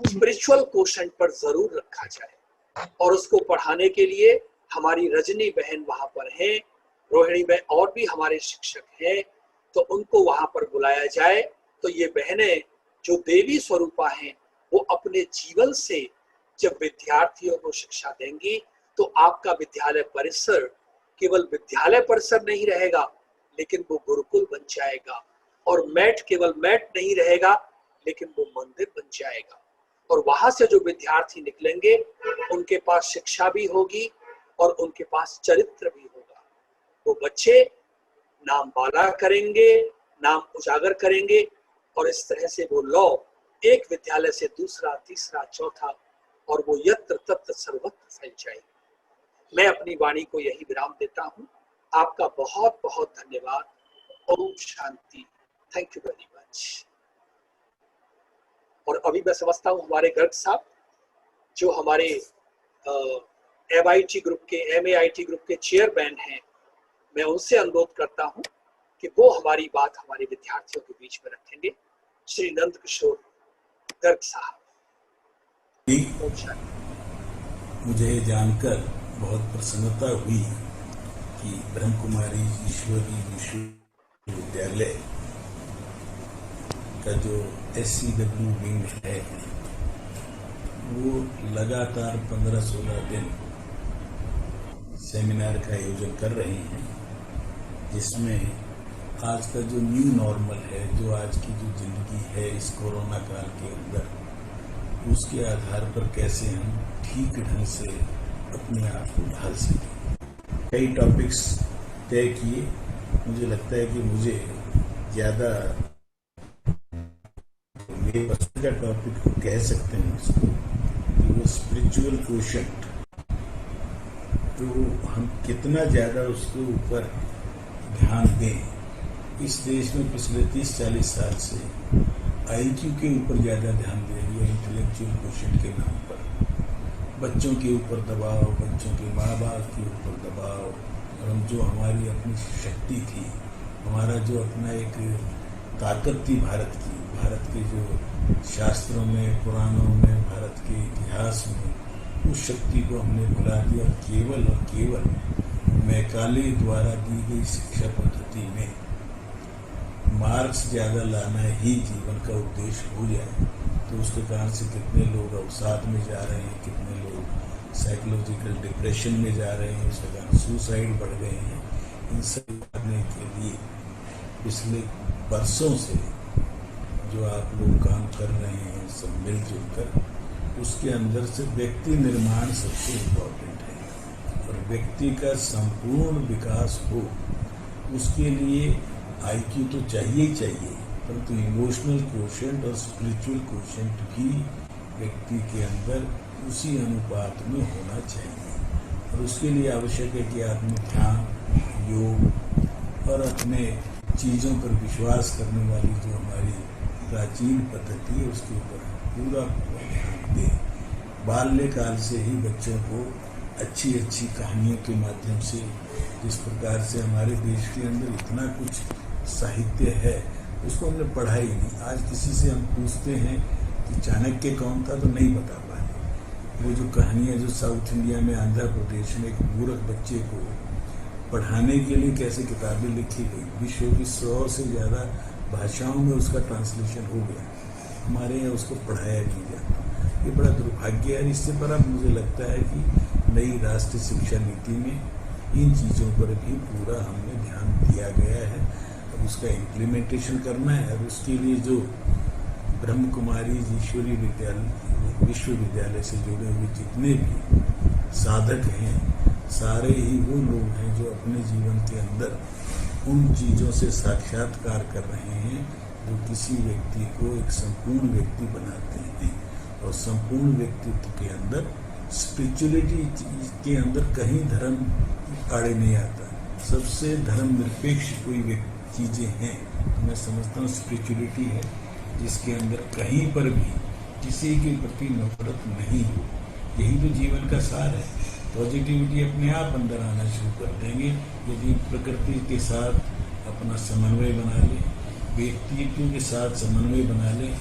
स्पिरिचुअल क्वोशंट पर जरूर रखा जाए और उसको पढ़ाने के लिए हमारी रजनी बहन वहां पर है, रोहिणी में और भी हमारे शिक्षक हैं, तो उनको वहां पर बुलाया जाए। तो ये बहनें जो देवी स्वरूपा हैं वो अपने जीवन से जब विद्यार्थियों को शिक्षा देंगी तो आपका विद्यालय परिसर केवल विद्यालय परिसर नहीं रहेगा लेकिन वो गुरुकुल बन जाएगा, और मैट केवल मैट नहीं रहेगा लेकिन वो मंदिर बन जाएगा। और वहां से जो विद्यार्थी निकलेंगे उनके पास शिक्षा भी होगी और उनके पास चरित्र भी होगा। वो बच्चे नाम बाला करेंगे, नाम उजागर करेंगे और इस तरह से वो लौ एक विद्यालय से दूसरा, तीसरा, चौथा और वो यत्र तत्र सर्वत्र फैल जाएगी। मैं अपनी वाणी को यही विराम देता हूँ। आपका बहुत बहुत धन्यवाद। Om Shanti. Thank you very much. और अभी मैं समझता हूँ हमारे गर्ग साहब जो हमारे MIT ग्रुप के चेयरमैन हैं, मैं उनसे अनुरोध करता हूँ कि वो हमारी बात हमारे विद्यार्थियों के बीच में रखेंगे। श्री नंद किशोर गर्ग साहब। मुझे जानकर बहुत प्रसन्नता हुई कि ब्रह्म कुमारी ईश्वरी विश्वविद्यालय का जो SCW विंग है वो लगातार 15-16 दिन सेमिनार का आयोजन कर रहे हैं, जिसमें आज का जो न्यू नॉर्मल है, जो आज की जो जिंदगी है इस कोरोना काल के अंदर, उसके आधार पर कैसे हम ठीक ढंग से अपने आप को ढाल सकें। कई टॉपिक्स तय किए। मुझे लगता है कि मुझे ज़्यादा मेरे पसंद का टॉपिक कह सकते हैं उसको कि वो स्पिरिचुअल क्वोशंट, तो हम कितना ज़्यादा उसके ऊपर ध्यान दें। इस देश में पिछले 30-40 साल से IQ के ऊपर ज़्यादा ध्यान दे रही है, इंटेलेक्चुअल क्वोशंट के नाम पर। बच्चों के ऊपर दबाव, बच्चों के माँ बाप के ऊपर दबाव, और हम जो हमारी अपनी शक्ति थी, हमारा जो अपना एक ताकत थी भारत के जो शास्त्रों में, पुराणों में, भारत के इतिहास में, उस शक्ति को हमने भुला दिया। और केवल मैकाले द्वारा दी गई शिक्षा पद्धति में मार्क्स ज़्यादा लाना ही जीवन का उद्देश्य हो जाए, तो उसके कारण से कितने लोग अवसाद में जा रहे हैं, कितने लोग साइकोलॉजिकल डिप्रेशन में जा रहे हैं, उसके कारण सुसाइड बढ़ गए हैं। इन सब करने के लिए पिछले बरसों से जो आप लोग काम कर रहे हैं सब मिलजुल कर, उसके अंदर से व्यक्ति निर्माण सबसे इम्पोर्टेंट है। और व्यक्ति का संपूर्ण विकास हो उसके लिए IQ तो चाहिए ही चाहिए, परंतु इमोशनल क्वोशंट और स्पिरिचुअल क्वोशंट भी व्यक्ति के अंदर उसी अनुपात में होना चाहिए। और उसके लिए आवश्यक है कि आदमी ध्यान, योग और अपने चीज़ों पर विश्वास करने वाली जो हमारी प्राचीन पद्धति है उसके ऊपर पूरा ध्यान दें। बाल्यकाल से ही बच्चों को अच्छी अच्छी कहानियों के माध्यम से, जिस प्रकार से हमारे देश के अंदर इतना कुछ साहित्य है उसको हमने पढ़ा ही नहीं। आज किसी से हम पूछते हैं कि चाणक्य कौन था तो नहीं बता पाए। वो जो कहानियाँ जो साउथ इंडिया में, आंध्र प्रदेश में एक मूर्ख बच्चे को पढ़ाने के लिए कैसे किताबें लिखी गई, विश्व की 100 से ज़्यादा भाषाओं में उसका ट्रांसलेशन हो गया, हमारे यहाँ उसको पढ़ाया नहीं जाता। ये बड़ा दुर्भाग्य है। इससे पर अब मुझे लगता है कि नई राष्ट्रीय शिक्षा नीति में इन चीज़ों पर भी पूरा हमने ध्यान दिया गया है। अब उसका इम्प्लीमेंटेशन करना है। अब उसके लिए जो ब्रह्म कुमारी ईश्वरीय विश्वविद्यालय से जुड़े हुए जितने भी साधक हैं, सारे ही वो लोग हैं जो अपने जीवन के अंदर उन चीज़ों से साक्षात्कार कर रहे हैं जो किसी व्यक्ति को एक संपूर्ण व्यक्ति बनाते हैं। और संपूर्ण व्यक्तित्व के अंदर स्पिरिचुअलिटी के अंदर कहीं धर्म आड़े नहीं आता। सबसे धर्म निरपेक्ष कोई चीज़ें हैं तो मैं समझता हूँ स्पिरिचुअलिटी है, जिसके अंदर कहीं पर भी किसी के प्रति नफरत नहीं हो। यही तो जीवन का सार है। पॉजिटिविटी अपने आप अंदर आना शुरू कर देंगे यदि प्रकृति के साथ अपना समन्वय बना लें, व्यक्तित्व के साथ समन्वय बना लें,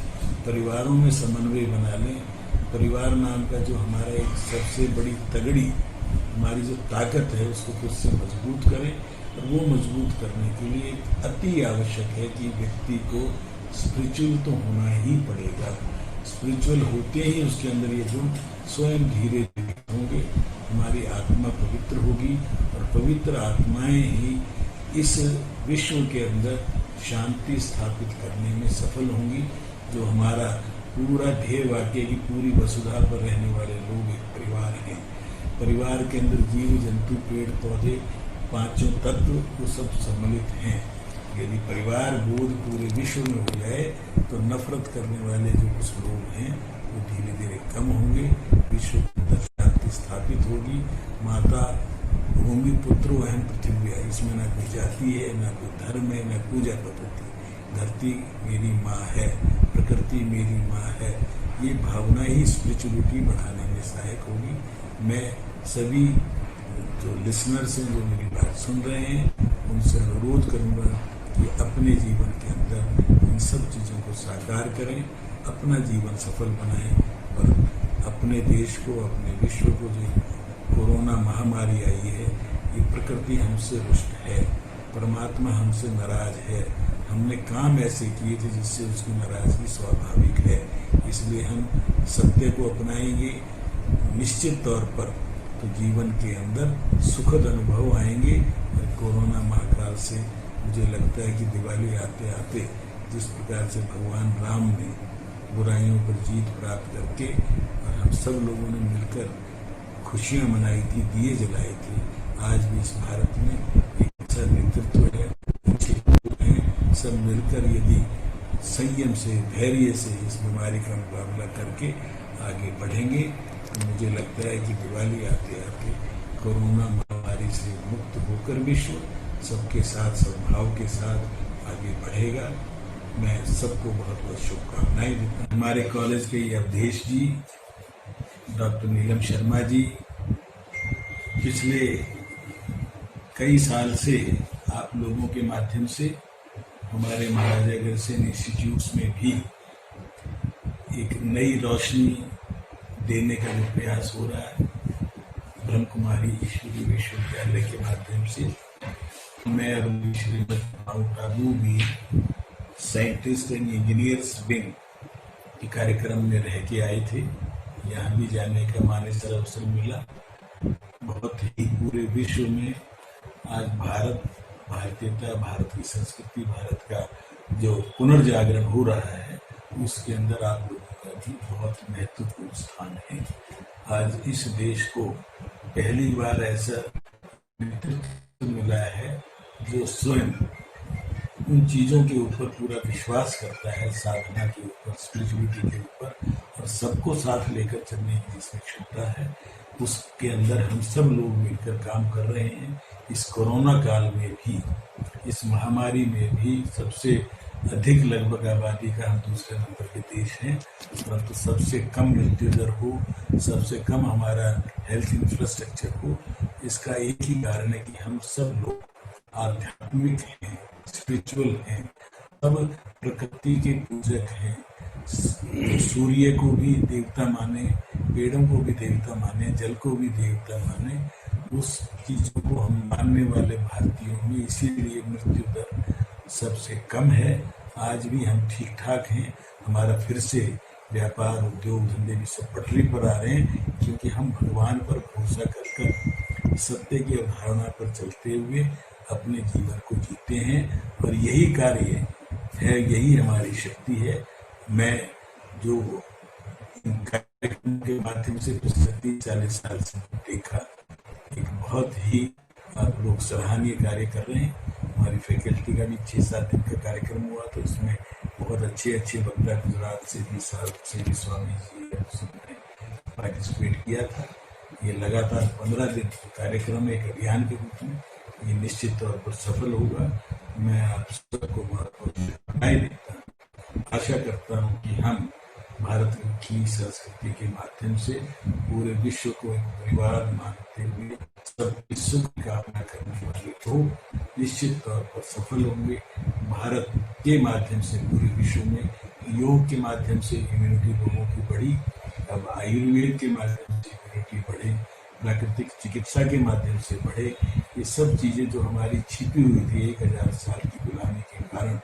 परिवारों में समन्वय बना लें। परिवार नाम का जो हमारा एक सबसे बड़ी तगड़ी हमारी जो ताकत है उसको खुद से मजबूत करें। और वो मजबूत करने के लिए अति आवश्यक है कि व्यक्ति को स्पिरिचुअल तो होना ही पड़ेगा। स्पिरिचुअल होते ही उसके अंदर ये गुण स्वयं धीरे धीरे होंगे, हमारी आत्मा पवित्र होगी और पवित्र आत्माएं ही इस विश्व के अंदर शांति स्थापित करने में सफल होंगी। जो हमारा पूरा ध्येय वाक्य की पूरी वसुधा पर रहने वाले लोग एक परिवार हैं। परिवार के अंदर जीव जंतु पेड़ पौधे पांचों तत्व वो सब सम्मिलित हैं। यदि परिवार बोध पूरे विश्व में हो जाए तो नफरत करने वाले जो कुछ लोग हैं वो धीरे धीरे कम होंगे, विश्व में शांति स्थापित होगी। माता भूमि पुत्रो अहम पृथ्वी, इसमें ना कोई जाति है, ना कोई धर्म है, ना पूजा पद्धति। धरती मेरी माँ है, प्रकृति मेरी माँ है। ये भावना ही स्पिरिचुअलिटी बढ़ाने में सहायक होगी। मैं सभी जो लिसनर्स हैं जो मेरी बात सुन रहे हैं उनसे अनुरोध करूँगा कि अपने जीवन के अंदर इन सब चीज़ों को साकार करें, अपना जीवन सफल बनाएं और अपने देश को, अपने विश्व को जो कोरोना महामारी आई है, ये प्रकृति हमसे रुष्ट है, परमात्मा हमसे नाराज है। हमने काम ऐसे किए थे जिससे उसकी नाराजगी स्वाभाविक है। इसलिए हम सत्य को अपनाएंगे निश्चित तौर पर तो जीवन के अंदर सुखद अनुभव आएंगे। और कोरोना महाकाल से मुझे लगता है कि दिवाली आते आते जिस प्रकार से भगवान राम ने बुराइयों पर जीत प्राप्त करके और हम सब लोगों ने मिलकर खुशियाँ मनाई थी, दिए जलाए थे, आज भी इस भारत में एक ऐसा नेतृत्व है, अच्छे लोग हैं, सब मिलकर यदि संयम से, धैर्य से इस बीमारी का मुकाबला करके आगे बढ़ेंगे तो मुझे लगता है कि दिवाली आते आते कोरोना महामारी से मुक्त होकर विश्व सबके साथ सद्भाव के साथ आगे बढ़ेगा। मैं सबको बहुत बहुत शुभकामनाएं देता हूँ। हमारे कॉलेज के अवधेश जी, डॉक्टर नीलम शर्मा जी पिछले कई साल से आप लोगों के माध्यम से हमारे महाराजा अग्रसेन इंस्टीट्यूट्स में भी एक नई रोशनी देने का जो प्रयास हो रहा है ब्रह्म कुमारी ईश्वरीय विश्वविद्यालय के माध्यम से, मैं और श्रीमती माउंट आबू भी साइंटिस्ट एंड इंजीनियर्स विंग के कार्यक्रम में रह के आए थे। यहाँ भी जाने का मानेसर अवसर मिला। बहुत ही पूरे विश्व में आज भारत, भारतीयता, भारत की संस्कृति, भारत का जो पुनर्जागरण हो रहा है उसके अंदर आप लोगों का भी बहुत महत्वपूर्ण स्थान है। आज इस देश को पहली बार ऐसा नेतृत्व मिला है जो स्वयं उन चीज़ों के ऊपर पूरा विश्वास करता है, साधना के ऊपर, स्पिरिचुअलिटी के ऊपर, और सबको साथ लेकर चलने की जिसमें क्षमता है, उसके अंदर हम सब लोग मिलकर काम कर रहे हैं। इस कोरोना काल में भी, इस महामारी में भी सबसे अधिक लगभग आबादी का हम दूसरे नंबर के देश हैं, परंतु सबसे कम मृत्यु दर हो, सबसे कम हमारा हेल्थ इंफ्रास्ट्रक्चर हो। इसका एक ही कारण है कि हम सब लोग आध्यात्मिक हैं, स्पिरिचुअल हैं, सब प्रकृति के पूजक हैं। सूर्य को भी देवता माने, पेड़ों को भी देवता माने, जल को भी देवता माने, उस चीज़ों को हम मानने वाले भारतीयों में इसीलिए मृत्यु दर सबसे कम है। आज भी हम ठीक ठाक हैं, हमारा फिर से व्यापार उद्योग धंधे भी सब पटरी पर आ रहे हैं, क्योंकि हम भगवान पर भरोसा कर सत्य की अवधारणा पर चलते हुए अपने जीवन को जीते हैं, और यही कार्य है, यही हमारी शक्ति है। मैं जो कार्यक्रम के माध्यम से 30-40 साल से देखा, एक बहुत ही आप लोग सराहनीय कार्य कर रहे हैं। हमारी फैकल्टी का भी 6-7 दिन का कार्यक्रम हुआ, तो इसमें बहुत अच्छे वक्ता गुजरात से भी, साहब से भी, स्वामी जी सबने पार्टिसिपेट किया था। ये लगातार 15 दिन कार्यक्रम एक अभियान के रूप में ये निश्चित तौर पर सफल होगा। मैं आप सबको बहुत बहुत बधाई देता हूँ। आशा करता हूँ कि हम भारत की संस्कृति के माध्यम से पूरे विश्व को एक परिवार मानते हुए सबकी सुख की कामना करने वाले लोग निश्चित तौर पर सफल होंगे। भारत के माध्यम से पूरे विश्व में योग के माध्यम से इम्यूनिटी लोगों की बढ़ी, अब आयुर्वेद के माध्यम से इम्यूनिटी बढ़े, प्राकृतिक चिकित्सा के माध्यम से बढ़े। ये सब चीज़ें जो हमारी छिपी हुई थी 1000 साल की गुलामी के कारण,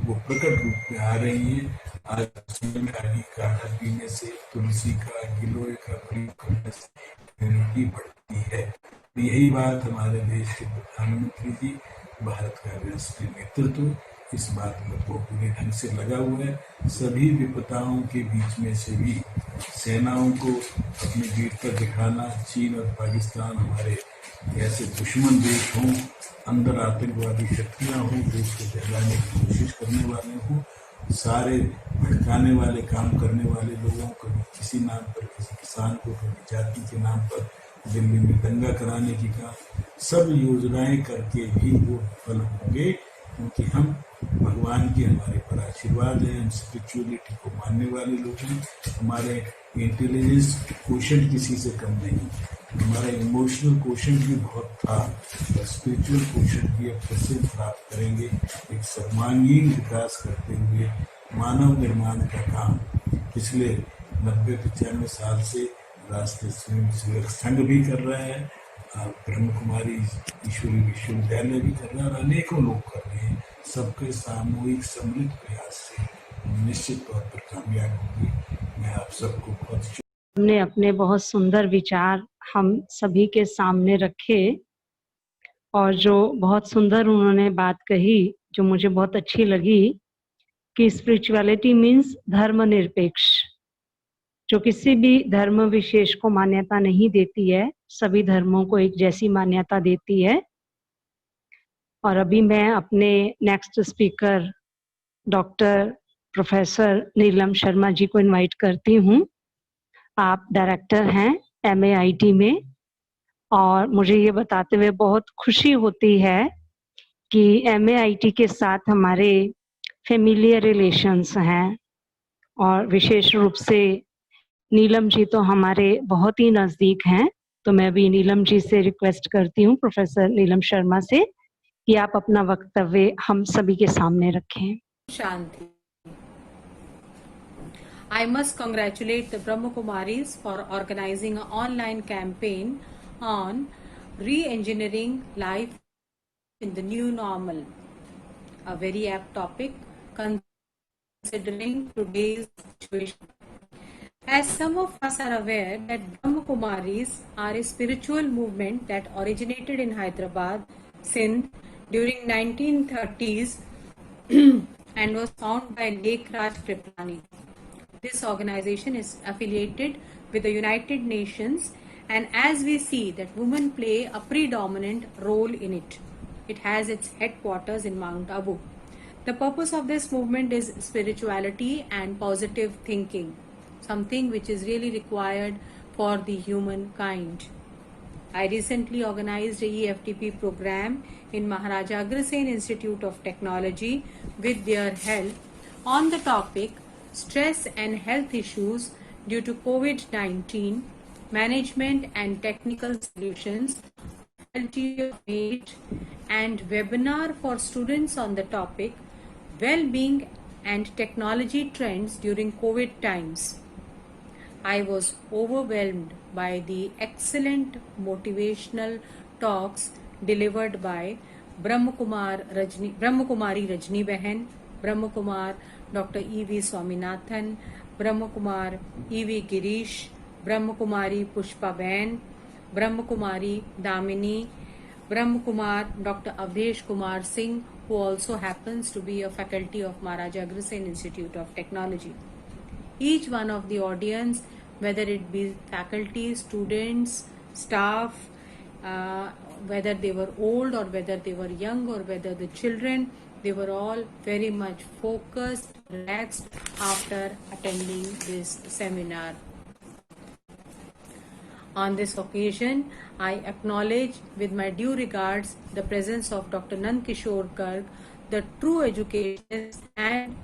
वो प्रकट रूप में आ रही हैं। आज समय में आदि काढ़ा पीने से, तुलसी का, गिलोय का प्रयोग करने से इम्यूनिटी बढ़ती है। यही बात हमारे देश के प्रधानमंत्री जी, भारत का राष्ट्रीय नेतृत्व इस बात में बहुत पूरे ढंग से लगा हुआ है। सभी विपदाओं के बीच में से भी सेनाओं को अपनी वीरता दिखाना, चीन और पाकिस्तान हमारे ऐसे दुश्मन देश हों, अंदर आतंकवादी शक्तियाँ हों, देश को जलाने की कोशिश करने वाले हों, सारे भटकाने वाले, काम करने वाले लोगों को किसी नाम पर, किसी किसान को कभी जाति के नाम पर दिल्ली में दंगा कराने की काम, सब योजनाएं करके भी वो विफल होंगे, क्योंकि हम भगवान की हमारे पर आशीर्वाद है। हम स्पिरिचुअलिटी को मानने वाले लोग हैं। हमारे इंटेलिजेंस क्वोशंट किसी से कम नहीं, हमारा इमोशनल क्वोशंट भी बहुत था, और स्पिरिचुअल क्वोशंट भी अब कैसे प्राप्त करेंगे। एक सर्वांगीण विकास करते हुए मानव निर्माण का काम पिछले 90-95 साल से राष्ट्रीय स्वयं सेवक संघ भी कर रहा है, ब्रह्म कुमारी ईश्वरी विश्वविद्यालय भी कर रहा है, और अनेकों लोग कर रहे हैं। सबके सामूहिक सम्मिलित प्रयास से निश्चित तौर पर कामयाब होंगे। मैं आप सबको बहुत हमने अपने बहुत सुंदर विचार हम सभी के सामने रखे, और जो बहुत सुंदर उन्होंने बात कही जो मुझे बहुत अच्छी लगी कि स्पिरिचुअलिटी मीन्स धर्मनिरपेक्ष, जो किसी भी धर्म विशेष को मान्यता नहीं देती है, सभी धर्मों को एक जैसी मान्यता देती है। और अभी मैं अपने next speaker doctor professor Neelam Sharma ji को इनवाइट करती हूँ। आप डायरेक्टर हैं MAIT में, और मुझे ये बताते हुए बहुत खुशी होती है कि MAIT के साथ हमारे फेमिलियर रिलेशंस हैं, और विशेष रूप से नीलम जी तो हमारे बहुत ही नज़दीक हैं। तो मैं भी नीलम जी से रिक्वेस्ट करती हूँ, प्रोफेसर नीलम शर्मा से, कि आप अपना वक्तव्य हम सभी के सामने रखें। Shanti. I must congratulate the Brahma Kumaris for organizing an online campaign on re-engineering life in the new normal. A very apt topic considering today's situation. As some of us are aware that Brahma Kumaris are a spiritual movement that originated in Hyderabad, Sindh during 1930s and was founded by Lekhraj Kriplani. This organization is affiliated with the United Nations, and as we see that women play a predominant role in it. It has its headquarters in Mount Abu. The purpose of this movement is spirituality and positive thinking, something which is really required for the humankind. I recently organized a EFTP program in Maharaja Agrasen Institute of Technology with their help on the topic Stress and Health Issues due to COVID-19, Management and Technical Solutions, Faculty of Age, and webinar for students on the topic Well-being and Technology Trends during COVID times. I was overwhelmed by the excellent motivational talks delivered by Brahmakumari Rajni Behan, Brahmakumar Dr. E.V. Swaminathan, Brahmakumar E.V. Girish, Brahmakumari Pushpa Behan, Brahmakumari Damini, Brahmakumar Dr. Avdesh Kumar Singh, who also happens to be a faculty of Maharaja Agrasen Institute of Technology. Each one of the audience, whether it be faculty, students, staff, whether they were old or whether they were young or whether the children, they were all very much focused, relaxed after attending this seminar. On this occasion, I acknowledge with my due regards the presence of Dr. Nand Kishore Garg, the true educationist and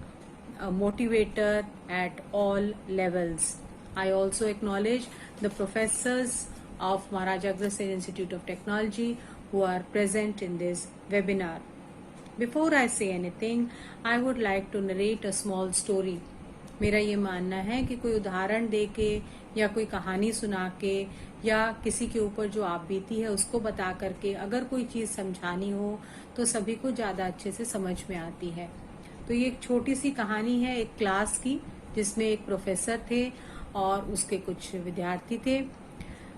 a motivator at all levels. I also acknowledge the professors of Maharaja Agrasen Institute of Technology who are present in this webinar. Before I say anything, I would like to narrate a small story. मेरा ये मानना है कि कोई उदाहरण दे के या कोई कहानी सुना के या किसी के ऊपर जो आप बीती है उसको बता करके अगर कोई चीज़ समझानी हो तो सभी को ज़्यादा अच्छे से समझ में आती है। तो ये एक छोटी सी कहानी है एक क्लास की, जिसमें एक प्रोफेसर थे और उसके कुछ विद्यार्थी थे।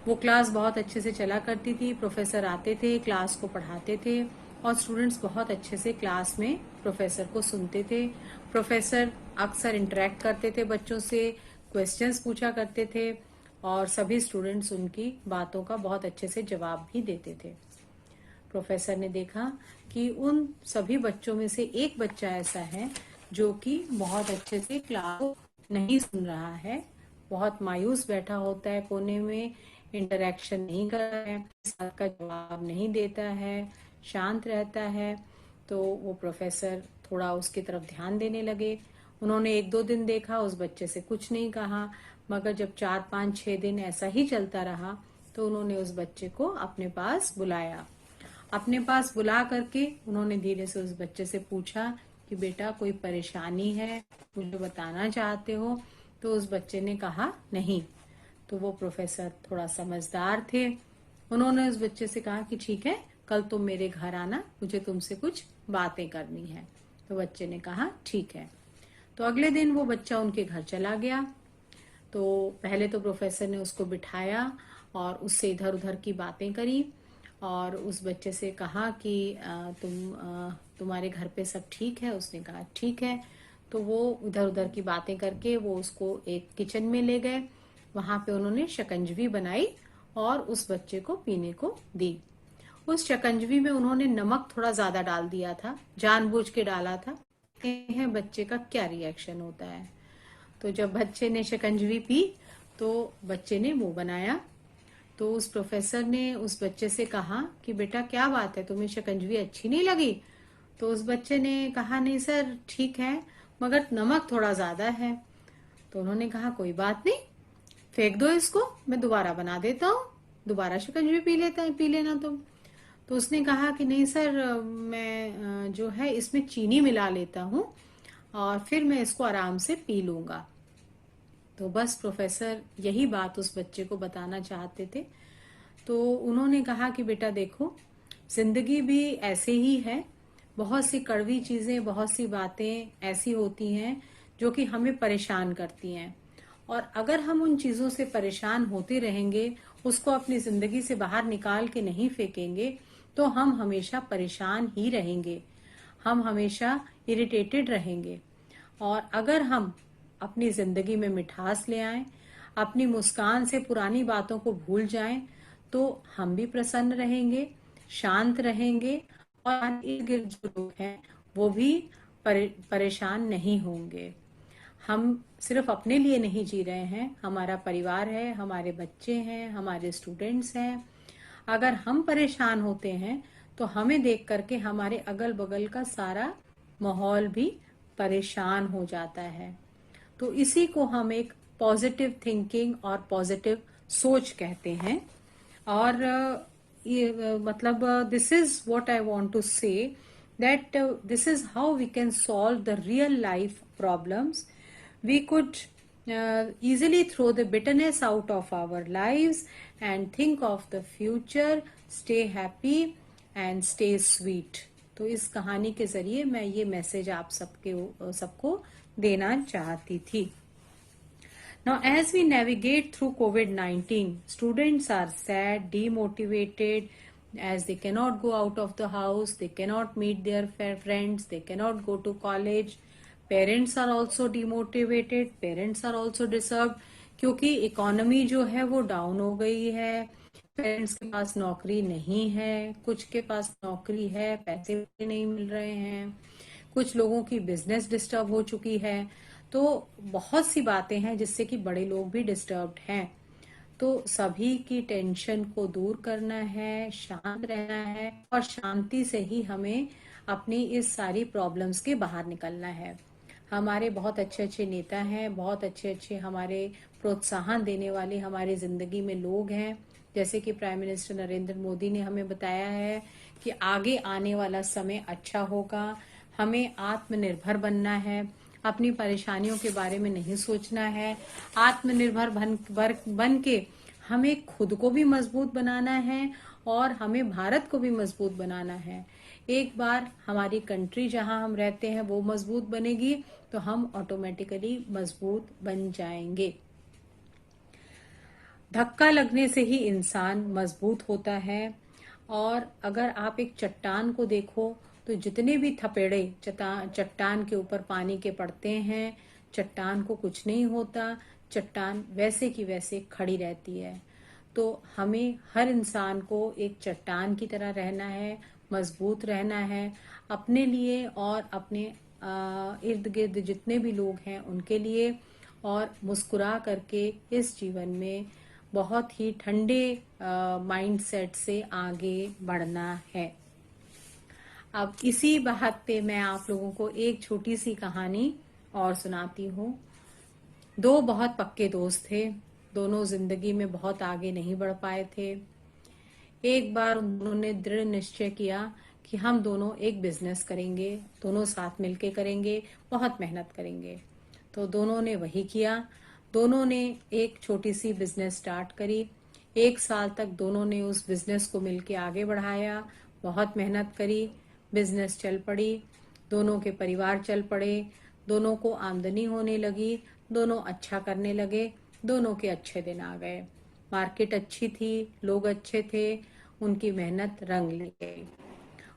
वो क्लास बहुत अच्छे से चला करती थी, प्रोफेसर आते थे, क्लास को पढ़ाते थे और स्टूडेंट्स बहुत अच्छे से क्लास में प्रोफेसर को सुनते थे। प्रोफेसर अक्सर इंटरेक्ट करते थे बच्चों से, क्वेश्चंस पूछा करते थे और सभी स्टूडेंट्स उनकी बातों का बहुत अच्छे से जवाब भी देते थे। प्रोफेसर ने देखा कि उन सभी बच्चों में से एक बच्चा ऐसा है जो कि बहुत अच्छे से क्लास को नहीं सुन रहा है, बहुत मायूस बैठा होता है कोने में, इंटरेक्शन नहीं कर रहा है, सबका जवाब नहीं देता है, शांत रहता है। तो वो प्रोफेसर थोड़ा उसकी तरफ ध्यान देने लगे। उन्होंने 1-2 दिन देखा, उस बच्चे से कुछ नहीं कहा, मगर जब 4-5-6 दिन ऐसा ही चलता रहा तो उन्होंने उस बच्चे को अपने पास बुलाया। अपने पास बुला करके उन्होंने धीरे से उस बच्चे से पूछा कि बेटा कोई परेशानी है, मुझे बताना चाहते हो? तो उस बच्चे ने कहा नहीं। तो वो प्रोफेसर थोड़ा समझदार थे, उन्होंने उस बच्चे से कहा कि ठीक है, कल तुम मेरे घर आना, मुझे तुमसे कुछ बातें करनी है। तो बच्चे ने कहा ठीक है। तो अगले दिन वो बच्चा उनके घर चला गया। तो पहले तो प्रोफेसर ने उसको बिठाया और उससे इधर उधर की बातें करी और उस बच्चे से कहा कि तुम्हारे घर पे सब ठीक है? उसने कहा ठीक है। तो वो इधर उधर की बातें करके वो उसको एक किचन में ले गए। वहां पे उन्होंने शिकंजवी बनाई और उस बच्चे को पीने को दी। उस शिकंजवी में उन्होंने नमक थोड़ा ज्यादा डाल दिया था, जानबूझ के डाला था। देखते हैं बच्चे का क्या रिएक्शन होता है। तो जब बच्चे ने शिकंजवी पी तो बच्चे ने मुंह बनाया। तो उस प्रोफेसर ने उस बच्चे से कहा कि बेटा क्या बात है, तुम्हें शिकंजवी अच्छी नहीं लगी? तो उस बच्चे ने कहा नहीं सर ठीक है, मगर नमक थोड़ा ज्यादा है। तो उन्होंने कहा कोई बात नहीं, फेंक दो इसको, मैं दोबारा बना देता हूँ, दोबारा शिकंजवी पी लेना तुम। तो उसने कहा कि नहीं सर, मैं जो है इसमें चीनी मिला लेता हूँ और फिर मैं इसको आराम से पी लूंगा। तो बस प्रोफेसर यही बात उस बच्चे को बताना चाहते थे। तो उन्होंने कहा कि बेटा देखो, जिंदगी भी ऐसे ही है, बहुत सी कड़वी चीजें, बहुत सी बातें ऐसी होती हैं जो कि हमें परेशान करती हैं, और अगर हम उन चीजों से परेशान होते रहेंगे, उसको अपनी जिंदगी से बाहर निकाल के नहीं फेंकेंगे, तो हम हमेशा परेशान ही रहेंगे, हम हमेशा इरिटेटेड रहेंगे। और अगर हम अपनी जिंदगी में मिठास ले आएं, अपनी मुस्कान से पुरानी बातों को भूल जाएं, तो हम भी प्रसन्न रहेंगे, शांत रहेंगे और इर्द गिर्द जो लोग हैं वो भी परेशान नहीं होंगे। हम सिर्फ अपने लिए नहीं जी रहे हैं, हमारा परिवार है, हमारे बच्चे हैं, हमारे स्टूडेंट्स हैं। अगर हम परेशान होते हैं तो हमें देख करके हमारे अगल बगल का सारा माहौल भी परेशान हो जाता है। तो इसी को हम एक पॉजिटिव थिंकिंग और पॉजिटिव सोच कहते हैं। और ये मतलब this is what I want to say, that this is how we can solve the real life problems. We could easily throw the bitterness out of our lives and think of the future. Stay happy and stay sweet. तो इस कहानी के जरिए मैं ये message आप सबको देना चाहती थी. Now, as we navigate through COVID-19, students are sad, demotivated, as they cannot go out of the house, they cannot meet their friends, they cannot go to college. Parents are also demotivated, parents are also disturbed, क्योंकि economy जो है वो down हो गई है. Parents के पास नौकरी नहीं है, कुछ के पास नौकरी है, पैसे नहीं मिल रहे हैं, कुछ लोगों की बिजनेस डिस्टर्ब हो चुकी है. तो बहुत सी बातें हैं जिससे कि बड़े लोग भी डिस्टर्ब्ड हैं. तो सभी की टेंशन को दूर करना है, शांत रहना है और शांति से ही हमें अपनी इस सारी प्रॉब्लम्स के बाहर निकलना है. हमारे बहुत अच्छे अच्छे नेता हैं, बहुत अच्छे अच्छे हमारे प्रोत्साहन देने वाले हमारे जिंदगी में लोग हैं, जैसे कि प्राइम मिनिस्टर नरेंद्र मोदी ने हमें बताया है कि आगे आने वाला समय अच्छा होगा. हमें आत्मनिर्भर बनना है, अपनी परेशानियों के बारे में नहीं सोचना है. आत्मनिर्भर बन के हमें खुद को भी मजबूत बनाना है और हमें भारत को भी मजबूत बनाना है. एक बार हमारी कंट्री जहां हम रहते हैं वो मजबूत बनेगी तो हम ऑटोमेटिकली मजबूत बन जाएंगे. धक्का लगने से ही इंसान मजबूत होता है. और अगर आप एक चट्टान को देखो तो जितने भी थपेड़े चट्टान के ऊपर पानी के पड़ते हैं, चट्टान को कुछ नहीं होता, चट्टान वैसे की वैसे खड़ी रहती है. तो हमें हर इंसान को एक चट्टान की तरह रहना है, मजबूत रहना है अपने लिए और अपने इर्द गिर्द जितने भी लोग हैं उनके लिए, और मुस्कुरा करके इस जीवन में बहुत ही ठंडे माइंडसेट से आगे बढ़ना है. अब इसी बात पे मैं आप लोगों को एक छोटी सी कहानी और सुनाती हूँ. दो बहुत पक्के दोस्त थे, दोनों जिंदगी में बहुत आगे नहीं बढ़ पाए थे. एक बार उन्होंने दृढ़ निश्चय किया कि हम दोनों एक बिजनेस करेंगे, दोनों साथ मिलके करेंगे, बहुत मेहनत करेंगे. तो दोनों ने वही किया. दोनों ने एक छोटी सी बिजनेस स्टार्ट करी. 1 साल तक दोनों ने उस बिजनेस को मिलके आगे बढ़ाया, बहुत मेहनत करी, बिजनेस चल पड़ी, दोनों के परिवार चल पड़े, दोनों को आमदनी होने लगी, दोनों अच्छा करने लगे, दोनों के अच्छे दिन आ गए. मार्केट अच्छी थी, लोग अच्छे थे, उनकी मेहनत रंग ले गई.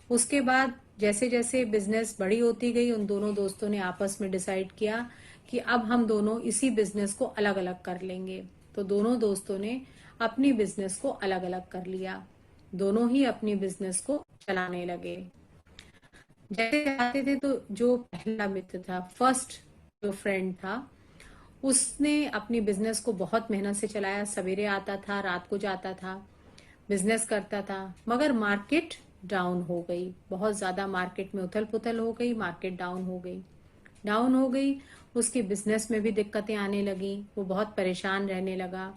उसके बाद जैसे जैसे बिजनेस बड़ी होती गई, उन दोनों दोस्तों ने आपस में डिसाइड किया कि अब हम दोनों इसी बिजनेस को अलग अलग कर लेंगे. तो दोनों दोस्तों ने अपनी बिजनेस को अलग अलग कर लिया, दोनों ही अपनी बिजनेस को चलाने लगे. जैसे चाहते थे तो जो पहला मित्र था, फर्स्ट जो फ्रेंड था, उसने अपनी बिजनेस को बहुत मेहनत से चलाया. सवेरे आता था, रात को जाता था, बिजनेस करता था. मगर मार्केट डाउन हो गई, बहुत ज्यादा मार्केट में उथल पुथल हो गई, मार्केट डाउन हो गई. उसके बिजनेस में भी दिक्कतें आने लगी, वो बहुत परेशान रहने लगा.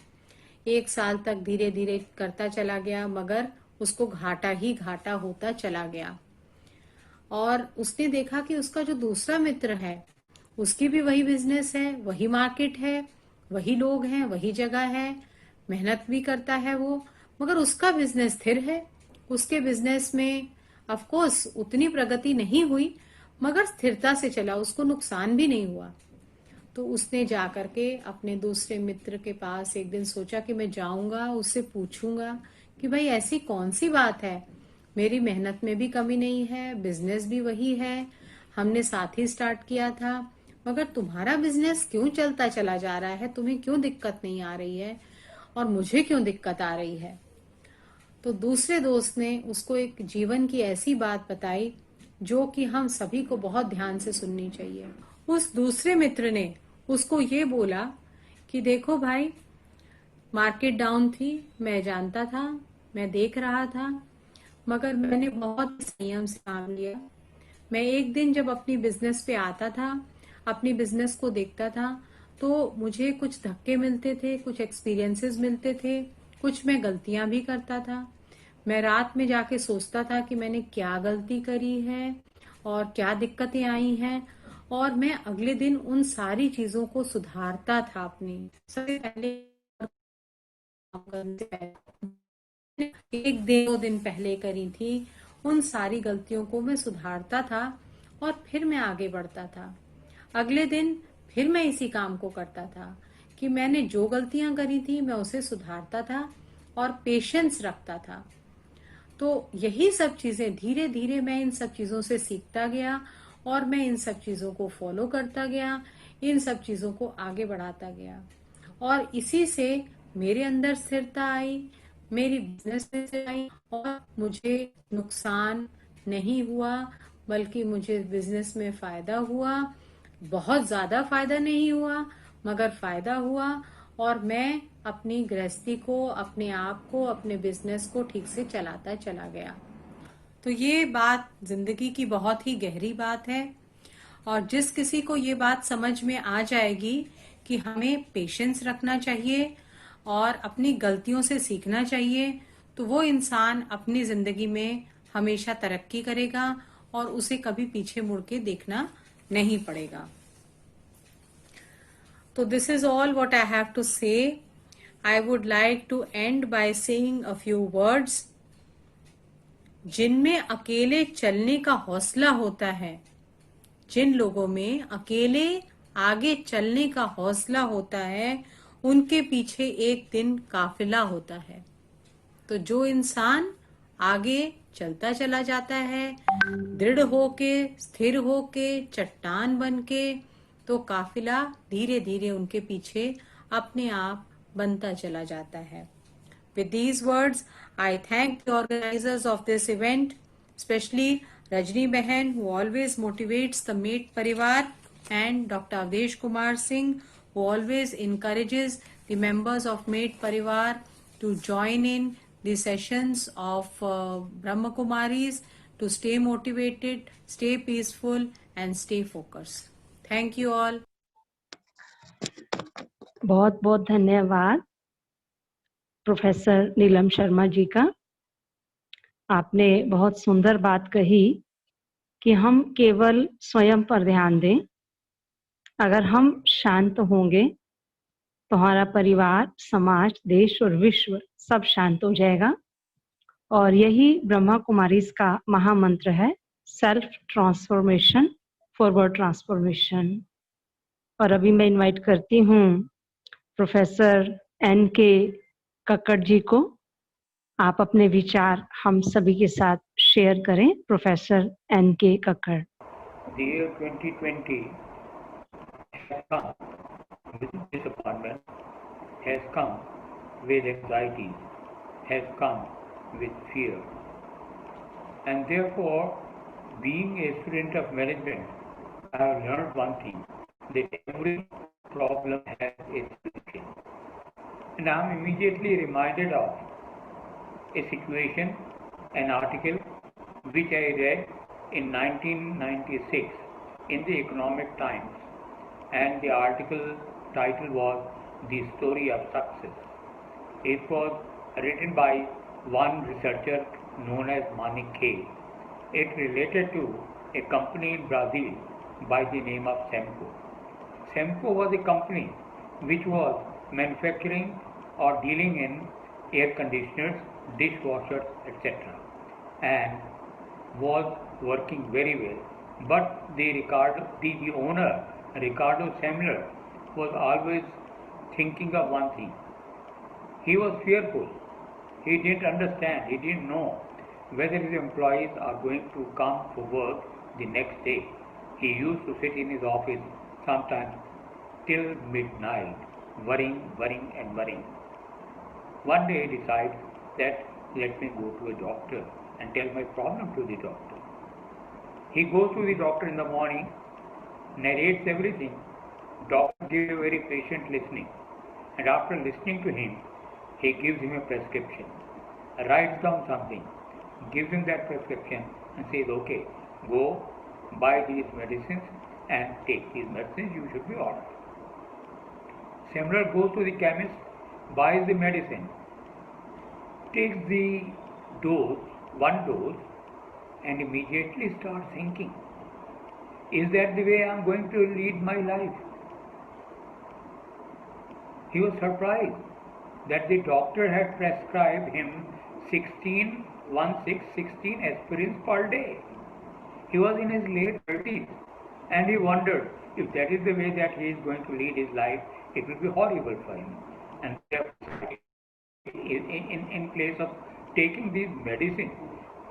1 साल तक धीरे धीरे करता चला गया, मगर उसको घाटा ही घाटा होता चला गया. और उसने देखा कि उसका जो दूसरा मित्र है उसकी भी वही बिजनेस है, वही मार्केट है, वही लोग हैं, वही जगह है, मेहनत भी करता है वो, मगर उसका बिजनेस स्थिर है. उसके बिजनेस में ऑफ कोर्स उतनी प्रगति नहीं हुई, मगर स्थिरता से चला, उसको नुकसान भी नहीं हुआ. तो उसने जा करके अपने दूसरे मित्र के पास एक दिन सोचा कि मैं जाऊंगा, उससे पूछूंगा कि भाई ऐसी कौन सी बात है, मेरी मेहनत में भी कमी नहीं है, बिजनेस भी वही है, हमने साथ ही स्टार्ट किया था, मगर तुम्हारा बिजनेस क्यों चलता चला जा रहा है, तुम्हें क्यों दिक्कत नहीं आ रही है और मुझे क्यों दिक्कत आ रही है. तो दूसरे दोस्त ने उसको एक जीवन की ऐसी बात बताई जो कि हम सभी को बहुत ध्यान से सुननी चाहिए. उस दूसरे मित्र ने उसको ये बोला कि देखो भाई, मार्केट डाउन थी, मैं जानता था, मैं देख रहा था, मगर मैंने बहुत संयम से काम लिया. मैं एक दिन जब अपनी बिजनेस पे आता था, अपनी बिजनेस को देखता था, तो मुझे कुछ धक्के मिलते थे, कुछ एक्सपीरियंसेस मिलते थे, कुछ मैं गलतियां भी करता था. मैं रात में जाके सोचता था कि मैंने क्या गलती करी है और क्या दिक्कतें आई हैं, और मैं अगले दिन उन सारी चीजों को सुधारता था। अपनी सबसे पहले एक दिन 2 दिन पहले करी थी उन सारी गलतियों को मैं सुधारता था और फिर मैं आगे बढ़ता था। अगले दिन फिर मैं इसी काम को करता था कि मैंने जो गलतियां करी थी मैं उसे सुधारता था और पेशेंस रखता था। तो यही सब चीजें धीरे धीरे मैं इन सब चीजों से सीखता गया और मैं इन सब चीजों को फॉलो करता गया, इन सब चीजों को आगे बढ़ाता गया और इसी से मेरे अंदर स्थिरता आई, मेरी बिजनेस में स्थिरता आई और मुझे नुकसान नहीं हुआ बल्कि मुझे बिजनेस में फायदा हुआ। बहुत ज्यादा फायदा नहीं हुआ मगर फायदा हुआ और मैं अपनी गृहस्थी को, अपने आप को, अपने बिजनेस को ठीक से चलाता चला गया। तो ये बात जिंदगी की बहुत ही गहरी बात है और जिस किसी को ये बात समझ में आ जाएगी कि हमें पेशेंस रखना चाहिए और अपनी गलतियों से सीखना चाहिए, तो वो इंसान अपनी जिंदगी में हमेशा तरक्की करेगा और उसे कभी पीछे मुड़ के देखना नहीं पड़ेगा। So this is all what I have to say. I would like to end by saying a few words. जिनमें अकेले चलने का हौसला होता है, जिन लोगों में अकेले आगे चलने का हौसला होता है, उनके पीछे एक दिन काफिला होता है। तो जो इंसान आगे चलता चला जाता है दृढ़ होके, स्थिर होके, चट्टान बनके, तो काफिला धीरे धीरे उनके पीछे अपने आप बनता चला जाता है। With these words, I thank the organizers of this event, especially Rajni Behan, who always motivates the Mate Parivar, and Dr. Avdesh Kumar Singh, who always encourages the members of Mate Parivar to join in the sessions of Brahma Kumaris to stay motivated, stay peaceful, and stay focused. Thank you all. बहुत बहुत धन्यवाद professor Neelam Sharma ji का। आपने बहुत सुंदर बात कही कि हम केवल स्वयं पर ध्यान दें। अगर हम शांत होंगे तो हमारा परिवार, समाज, देश और विश्व सब शांत हो जाएगा। और यही ब्रह्मा कुमारीज का महामंत्र है, सेल्फ ट्रांसफॉर्मेशन, फॉरवर्ड ट्रांसफॉर्मेशन। और अभी मैं इनवाइट करती हूँ प्रोफेसर NK कक्कड़ जी को। आप अपने विचार हम सभी के साथ शेयर करें। Professor NK Kakkar. The year 2020 has come with disappointment, has come with anxiety, has come with fear. And therefore, being a student of management, I have learned one thing, that every problem has a solution. And I am immediately reminded of a situation, an article which I read in 1996 in the Economic Times, and the article title was The Story of Success. It was written by one researcher known as Manik K. It related to a company in Brazil by the name of Semco. Semco was a company which was manufacturing or dealing in air conditioners, dishwashers, etc. and was working very well. But the owner, Ricardo Semler, was always thinking of one thing. He was fearful. He didn't understand, he didn't know whether his employees are going to come for work the next day. He used to sit in his office sometimes till midnight, worrying and worrying. One day he decides that let me go to a doctor and tell my problem to the doctor. He goes to the doctor in the morning, narrates everything. Doctor gives a very patient listening, and after listening to him, he gives him a prescription, writes down something, gives him that prescription and says, okay, go buy these medicines and take these medicines, you should be all right. Semler goes to the chemist, buys the medicine, takes the dose, one dose, and immediately starts thinking. Is that the way I'm going to lead my life? He was surprised that the doctor had prescribed him 16 aspirins per day. He was in his late 30s and he wondered if that is the way that he is going to lead his life, it will be horrible for him. And therefore, in place of taking these medicines,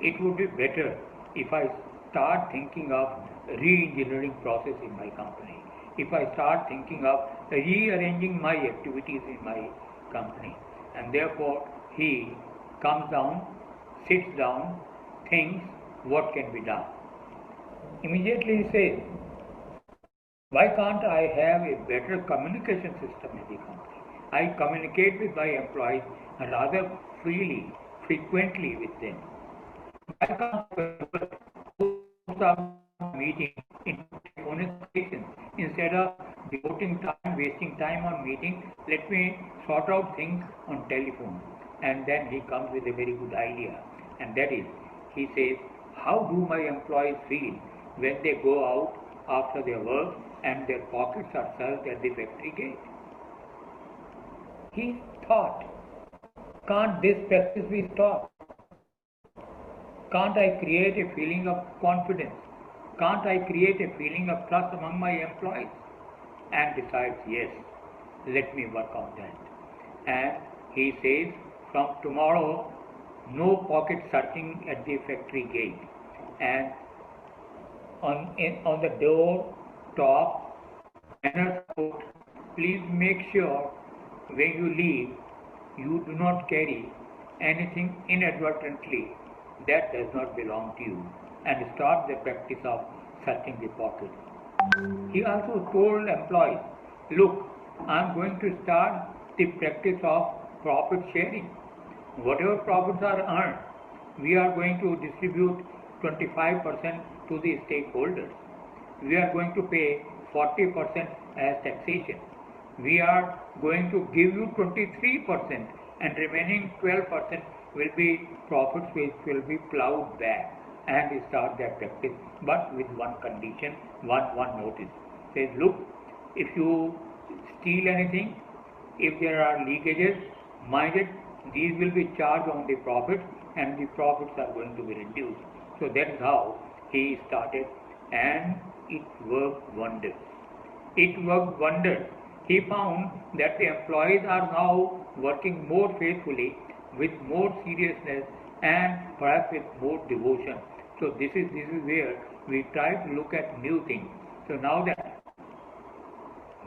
it would be better if I start thinking of re-engineering process in my company. If I start thinking of rearranging my activities in my company. And therefore, he comes down, sits down, thinks what can be done. Immediately he says, why can't I have a better communication system in the company? I communicate with my employees rather freely, frequently with them. Why can't I meeting in conversations instead of devoting time, wasting time on meeting? Let me sort out things on telephone. And then he comes with a very good idea, and that is, he says, how do my employees feel when they go out after their work and their pockets are searched at the factory gate? He thought, can't this practice be stopped? Can't I create a feeling of confidence? Can't I create a feeling of trust among my employees? And decides, yes, let me work on that. And he says, from tomorrow, no pocket searching at the factory gate. And on the door top, banners put, please make sure when you leave, you do not carry anything inadvertently that does not belong to you, and start the practice of searching the pocket. He also told employees, look, I am going to start the practice of profit sharing. Whatever profits are earned, we are going to distribute 25% to the stakeholders. We are going to pay 40% as taxation. We are going to give you 23%, and remaining 12% will be profits which will be plowed back, and start that practice, but with one condition, one notice. Says, look, if you steal anything, if there are leakages, mind it, these will be charged on the profits, and the profits are going to be reduced. So that is how he started, and it worked wonders. It worked wonders. He found that the employees are now working more faithfully, with more seriousness, and perhaps with more devotion. So this is where we try to look at new things. So now that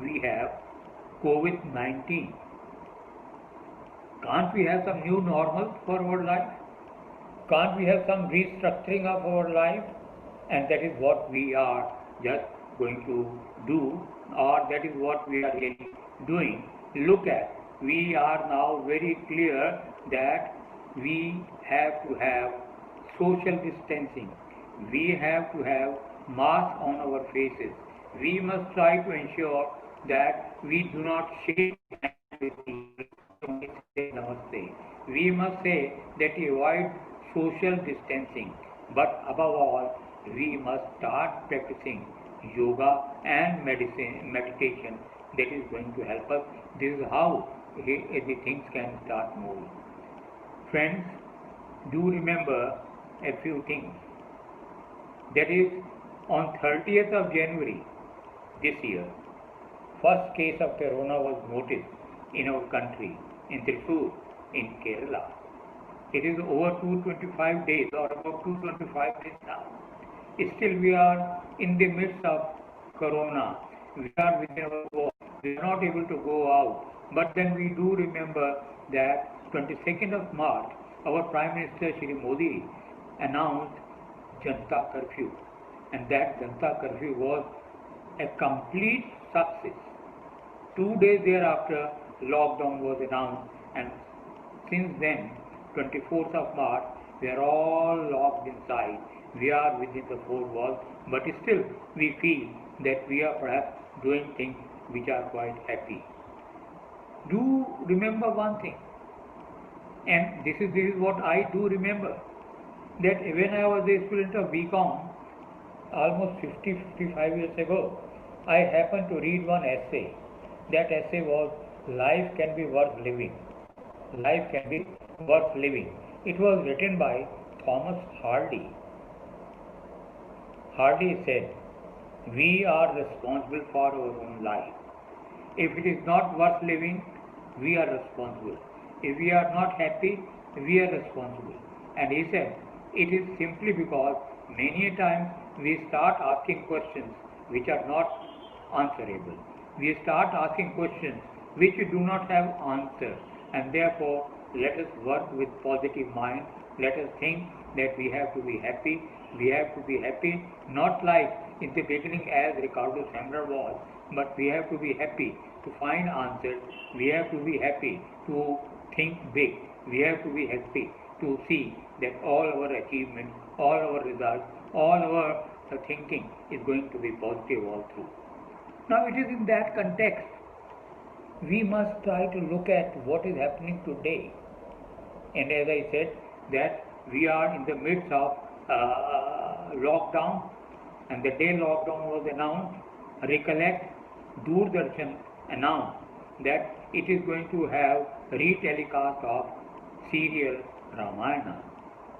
we have COVID-19, can't we have some new normal for our life? Can't we have some restructuring of our life? And that is what we are just going to do, or that is what we are really doing. Look at, we are now very clear that we have to have social distancing. We have to have masks on our faces. We must try to ensure that we do not shake hands with people. Namaste. We must say that we avoid social distancing. But above all, we must start practicing yoga and meditation. That is going to help us. This is how the things can start moving. Friends, do remember a few things. That is, on 30th of January this year, first case of corona was noticed in our country, in Thrissur, in Kerala. It is over 225 days, or about 225 days now. Still we are in the midst of corona. We are within our home. We are not able to go out. But then we do remember that 22nd of March, our Prime Minister Shri Modi announced Janata Curfew. And that Janata Curfew was a complete success. 2 days thereafter, lockdown was announced, and since then, 24th of March, we are all locked inside. We are within the four walls, but still we feel that we are perhaps doing things which are quite happy. Do remember one thing, and this is what I do remember, that when I was a student of BCom, almost 50-55 years ago, I happened to read one essay. That essay was Life Can Be Worth Living. Life Can Be Worth Living. It was written by Thomas Hardy. Hardy said, we are responsible for our own life. If it is not worth living, we are responsible. If we are not happy, we are responsible. And he said, it is simply because many a times we start asking questions which are not answerable. We start asking questions which do not have answers, and therefore let us work with positive mind. Let us think that we have to be happy. We have to be happy, not like in the beginning as Ricardo Semler was, but we have to be happy to find answers. We have to be happy to think big. We have to be happy to see that all our achievements, all our results, all our thinking is going to be positive all through. Now it is in that context we must try to look at what is happening today. And as I said, that we are in the midst of lockdown, and the day lockdown was announced, recollect, Doordarshan announced that it is going to have re-telecast of serial Ramayana.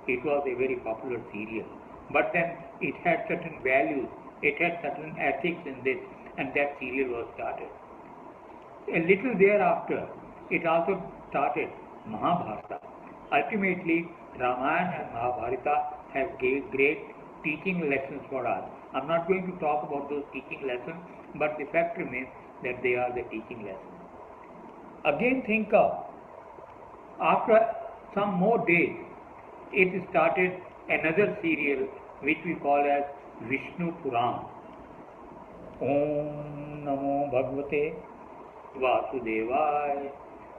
It was a very popular serial, but then it had certain values, it had certain ethics in this, and that serial was started. A little thereafter, it also started Mahabharata. Ultimately, Ramayana and Mahabharata have gave great teaching lessons for us. I'm not going to talk about those teaching lessons, but the fact remains that they are the teaching lessons. Again, think of, after some more days, it started another serial which we call as Vishnu Puran. Om Namo Bhagavate Vasudevaya.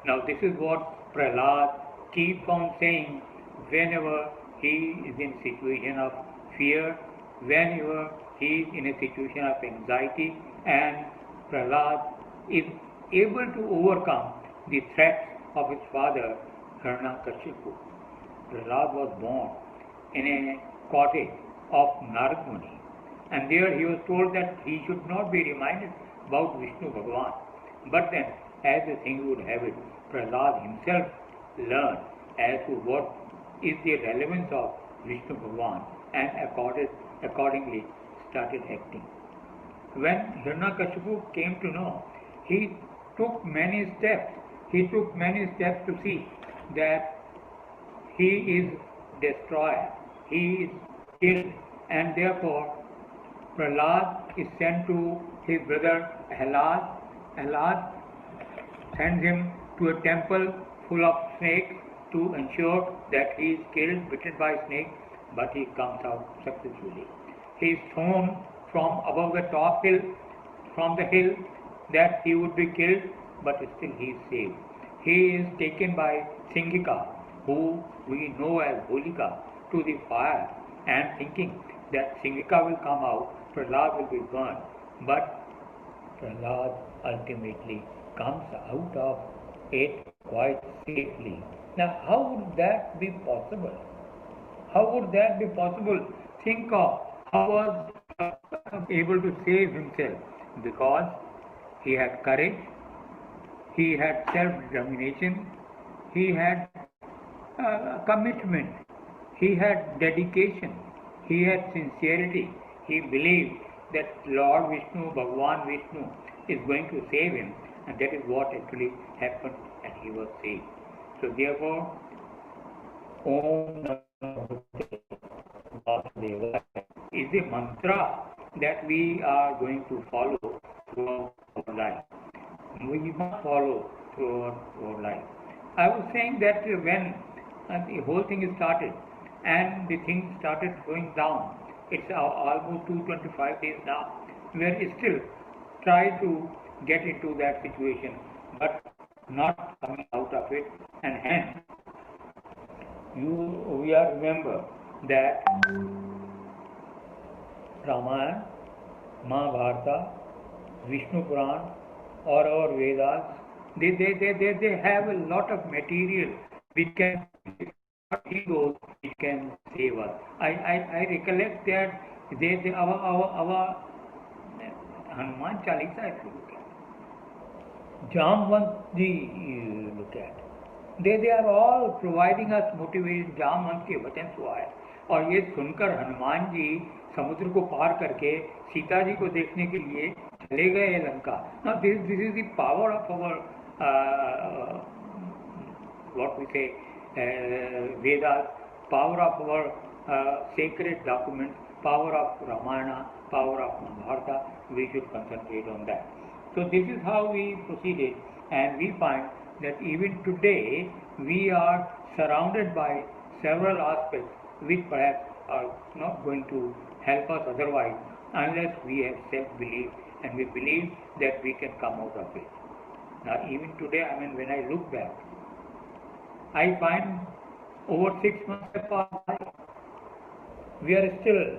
Now this is what Prahlad keeps on saying whenever he is in a situation of fear, whenever he is in a situation of anxiety, and Prahlad is able to overcome the threats of his father Hiranyakashipu. Prahlad was born in a cottage of Narad Muni, and there he was told that he should not be reminded about Vishnu Bhagavan. But then, as the thing would have it, Prahlad himself learned as to what is the relevance of Vishnu Bhagavan, and accordingly started acting. When Hiranyakashipu came to know, he took many steps. He took many steps to see that he is destroyed, he is killed, and therefore Prahlad is sent to his brother Ahlad. Ahlad sends him to a temple full of snakes to ensure that he is killed, bitten by snakes, but he comes out successfully. He is thrown from above the top hill, from the hill, that he would be killed, but still he is saved. He is taken by Singika, who we know as Holika, to the fire, and thinking that Singika will come out, Prahlad will be burned. But Prahlad ultimately comes out of it quite safely. Now, how would that be possible? How would that be possible? Think of how was he able to save himself? Because he had courage, he had self-determination, he had commitment, he had dedication, he had sincerity. He believed that Lord Vishnu, Bhagavan Vishnu, is going to save him, and that is what actually happened, and he was saved. So therefore, Om Namo Vasudevaya is the mantra that we are going to follow throughout our life. We must follow throughout our life. I was saying that when the whole thing started and the thing started going down, it's almost 225 days now. We are still trying to get into that situation, but not coming out of it, and hence we are remember that Ramayana, Mahabharata, Vishnu Puran, or our Vedas, they have a lot of material which can those which can save us. I recollect that Our Hanuman Chalisa, if you look at, Jamvanti look at, they are all providing us motivation. Jamwant के वचन सुहा है और ये सुनकर हनुमान जी समुद्र को पार करके सीता जी को देखने के लिए चले गए Lanka. Now this is the power of our what we say Vedas, power of our sacred documents, power of Ramayana, power of Mahabharata. We should concentrate on that. So this is how we proceeded, and we find that even today we are surrounded by several aspects which perhaps are not going to help us otherwise unless we have self-belief and we believe that we can come out of it. Now even today, I mean, when I look back, I find over 6 months have passed by. We are still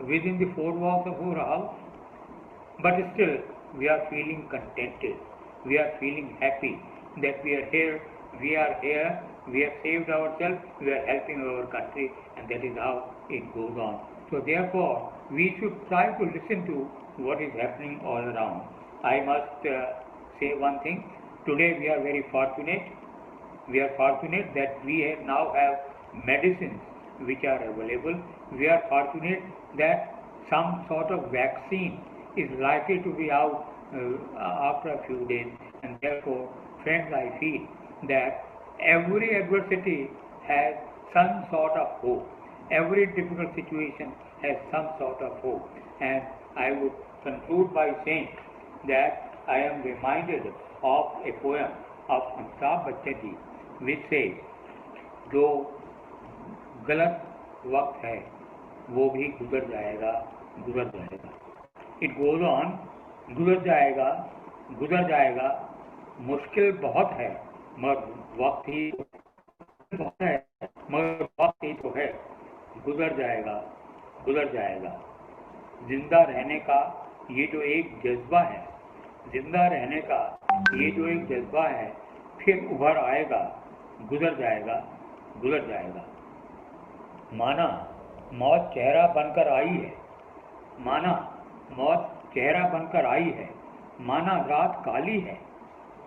within the four walls of our house, but still we are feeling contented. We are feeling happy that we are here, we have saved ourselves, we are helping our country, and that is how it goes on. So therefore, we should try to listen to what is happening all around. I must say one thing. Today we are very fortunate. We are fortunate that we now have medicines which are available. We are fortunate that some sort of vaccine is likely to be out after a few days, and therefore, friends, I feel that every adversity has some sort of hope. Every difficult situation has some sort of hope. And I would conclude by saying that I am reminded of a poem of Amitabh Bachchan ji, which says, जो गलत वक्त है वो भी गुजर जाएगा, गुजर जाएगा. It goes on, गुजर जाएगा, मुश्किल बहुत है मगर वक्त ही बहुत है, मगर वक्त ही तो है, गुजर जाएगा. जिंदा रहने का ये जो एक जज्बा है, जिंदा रहने का ये जो एक जज्बा है, फिर उभर आएगा, गुजर जाएगा. माना मौत चेहरा बनकर आई है, माना मौत चेहरा बनकर आई है, माना रात काली है,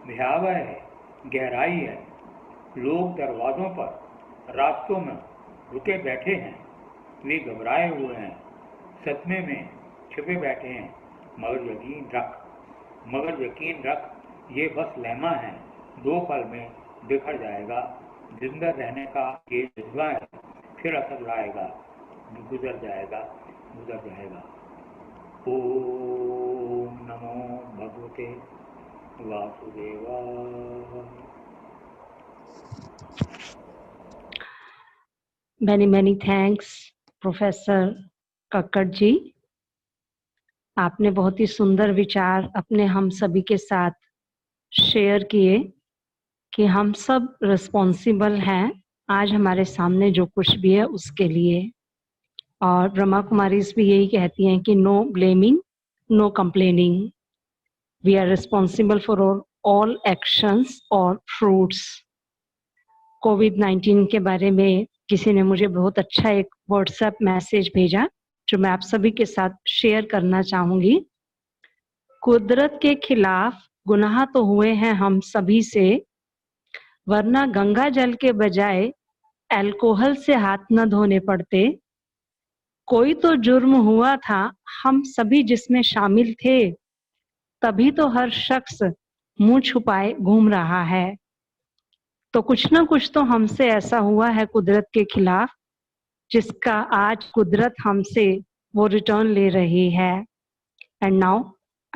भयावह है, गहराई है. लोग दरवाज़ों पर, रास्तों में रुके बैठे हैं, वे घबराए हुए हैं, सदमे में छिपे बैठे हैं. मगर यकीन रख ये बस लम्हा है, 2 पल में बिखर जाएगा. जिंदा रहने का ये जज्बा है, फिर असर लाएगा, गुजर जाएगा. ओम नमो भगवते वासुदेवाय. many thanks professor Kakkar ji. आपने बहुत ही सुंदर विचार अपने हम सभी के साथ शेयर किए कि हम सब रिस्पॉन्सिबल हैं आज हमारे सामने जो कुछ भी है उसके लिए. और ब्रह्मा कुमारीज भी यही कहती हैं कि no blaming, no complaining, we are responsible for all actions और फ्रूट्स. कोविड-19 के बारे में किसी ने मुझे बहुत अच्छा एक व्हाट्सएप मैसेज भेजा जो मैं आप सभी के साथ शेयर करना चाहूंगी. कुदरत के खिलाफ गुनाह तो हुए हैं हम सभी से, वरना गंगा जल के बजाय अल्कोहल से हाथ न धोने पड़ते. कोई तो जुर्म हुआ था, हम सभी जिसमें शामिल थे, तभी तो हर शख्स मुंह छुपाए घूम रहा है. तो कुछ ना कुछ तो हमसे ऐसा हुआ है कुदरत के खिलाफ जिसका आज कुदरत हमसे वो रिटर्न ले रही है. And now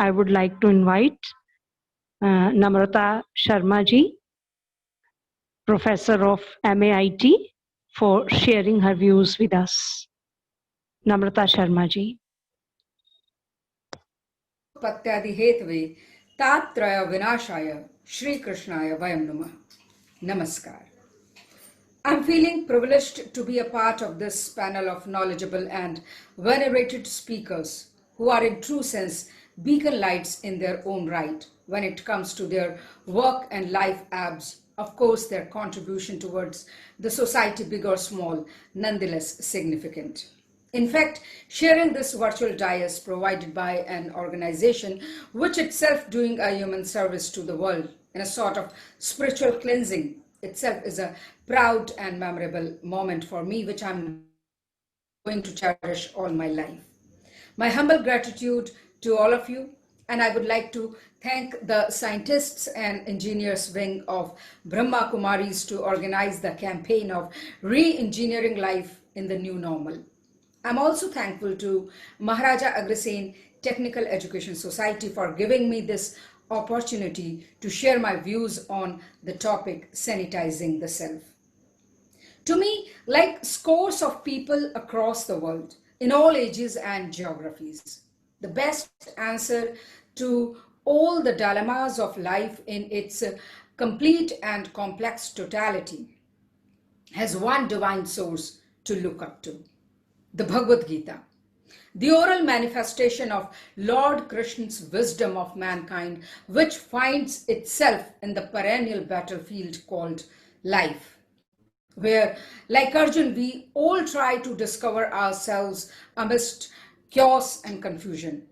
I would like to invite Namrata Sharma ji, professor of MAIT, for sharing her views with us. Namrata Sharma ji. पत्यादि हेतवे तात्रय विनाशाय श्री कृष्णाय वयम नमः. Namaskar. I'm feeling privileged to be a part of this panel of knowledgeable and venerated speakers who are in true sense beacon lights in their own right when it comes to their work and life abs. Of course, their contribution towards the society, big or small, nonetheless significant. In fact, sharing this virtual dais provided by an organization which itself doing a human service to the world in a sort of spiritual cleansing itself is a proud and memorable moment for me, which I'm going to cherish all my life. My humble gratitude to all of you, and I would like to thank the scientists and engineers wing of Brahma Kumaris to organize the campaign of re-engineering life in the new normal. I'm also thankful to Maharaja Agrasen Technical Education Society for giving me this opportunity to share my views on the topic sanitizing the self. To me, like scores of people across the world, in all ages and geographies, the best answer to all the dilemmas of life in its complete and complex totality has one divine source to look up to, the Bhagavad Gita, the oral manifestation of Lord Krishna's wisdom of mankind, which finds itself in the perennial battlefield called life, where, like Arjun, we all try to discover ourselves amidst chaos and confusion.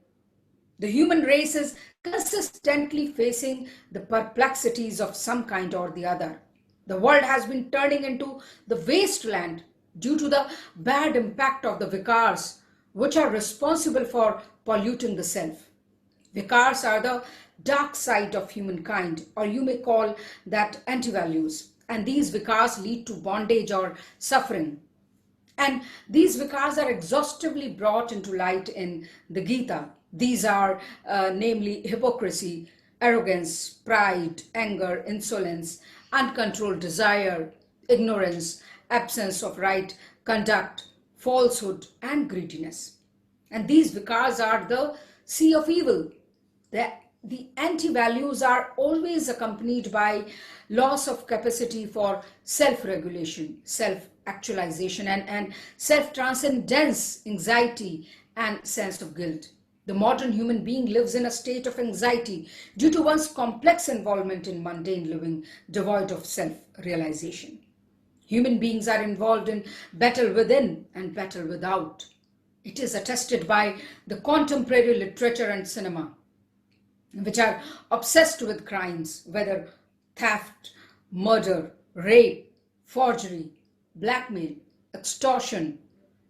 The human race is consistently facing the perplexities of some kind or the other. The world has been turning into the wasteland due to the bad impact of the vikars, which are responsible for polluting the self. Vikars are the dark side of humankind, or you may call that anti-values. And these vikars lead to bondage or suffering. And these vikars are exhaustively brought into light in the Gita. These are namely hypocrisy, arrogance, pride, anger, insolence, uncontrolled desire, ignorance, absence of right conduct, falsehood, and greediness. And these vikars are the sea of evil. The anti-values are always accompanied by loss of capacity for self-regulation, self-actualization, and self-transcendence, anxiety, and sense of guilt. The modern human being lives in a state of anxiety due to one's complex involvement in mundane living, devoid of self-realization. Human beings are involved in battle within and battle without. It is attested by the contemporary literature and cinema, which are obsessed with crimes, whether theft, murder, rape, forgery, blackmail, extortion,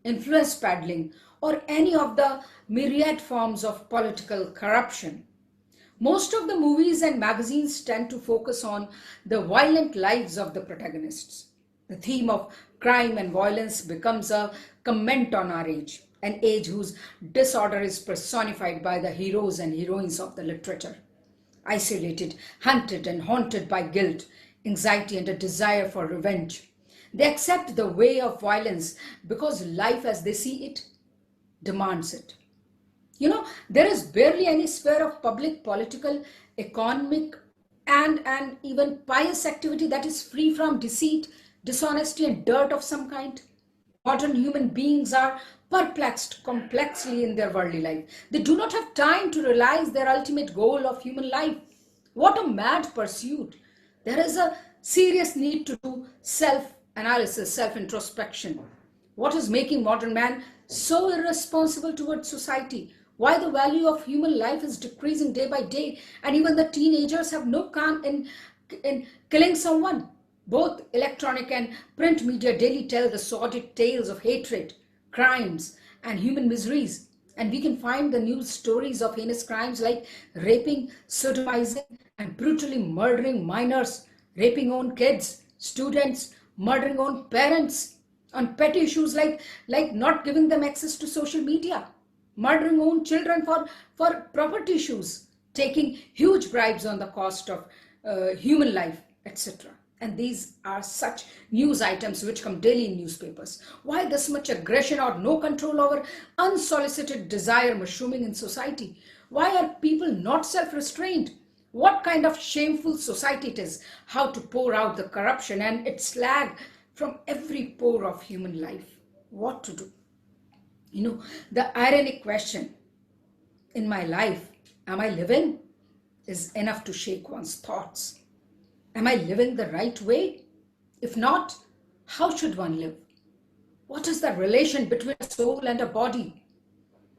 influence peddling, or any of the myriad forms of political corruption. Most of the movies and magazines tend to focus on the violent lives of the protagonists. The theme of crime and violence becomes a comment on our age, an age whose disorder is personified by the heroes and heroines of the literature. Isolated, hunted, and haunted by guilt, anxiety, and a desire for revenge. They accept the way of violence because life as they see it demands it. You know, there is barely any sphere of public, political, economic, and even pious activity that is free from deceit, dishonesty, and dirt of some kind. Modern human beings are perplexed complexly in their worldly life. They do not have time to realize their ultimate goal of human life. What a mad pursuit! There is a serious need to do self-analysis, self-introspection. What is making modern man so irresponsible towards society? Why the value of human life is decreasing day by day, and even the teenagers have no calm in killing someone. Both electronic and print media daily tell the sordid tales of hatred, crimes, and human miseries. And we can find the news stories of heinous crimes like raping, sodomizing, and brutally murdering minors, raping own kids, students, murdering own parents, on petty issues like not giving them access to social media, murdering own children for property issues, taking huge bribes on the cost of human life, etc. And these are such news items which come daily in newspapers. Why this much aggression or no control over unsolicited desire mushrooming in society? Why are people not self-restrained? What kind of shameful society it is? How to pour out the corruption and its slag from every pore of human life? What to do? You know, the ironic question in my life, am I living, is enough to shake one's thoughts. Am I living the right way? If not, how should one live? What is the relation between a soul and a body?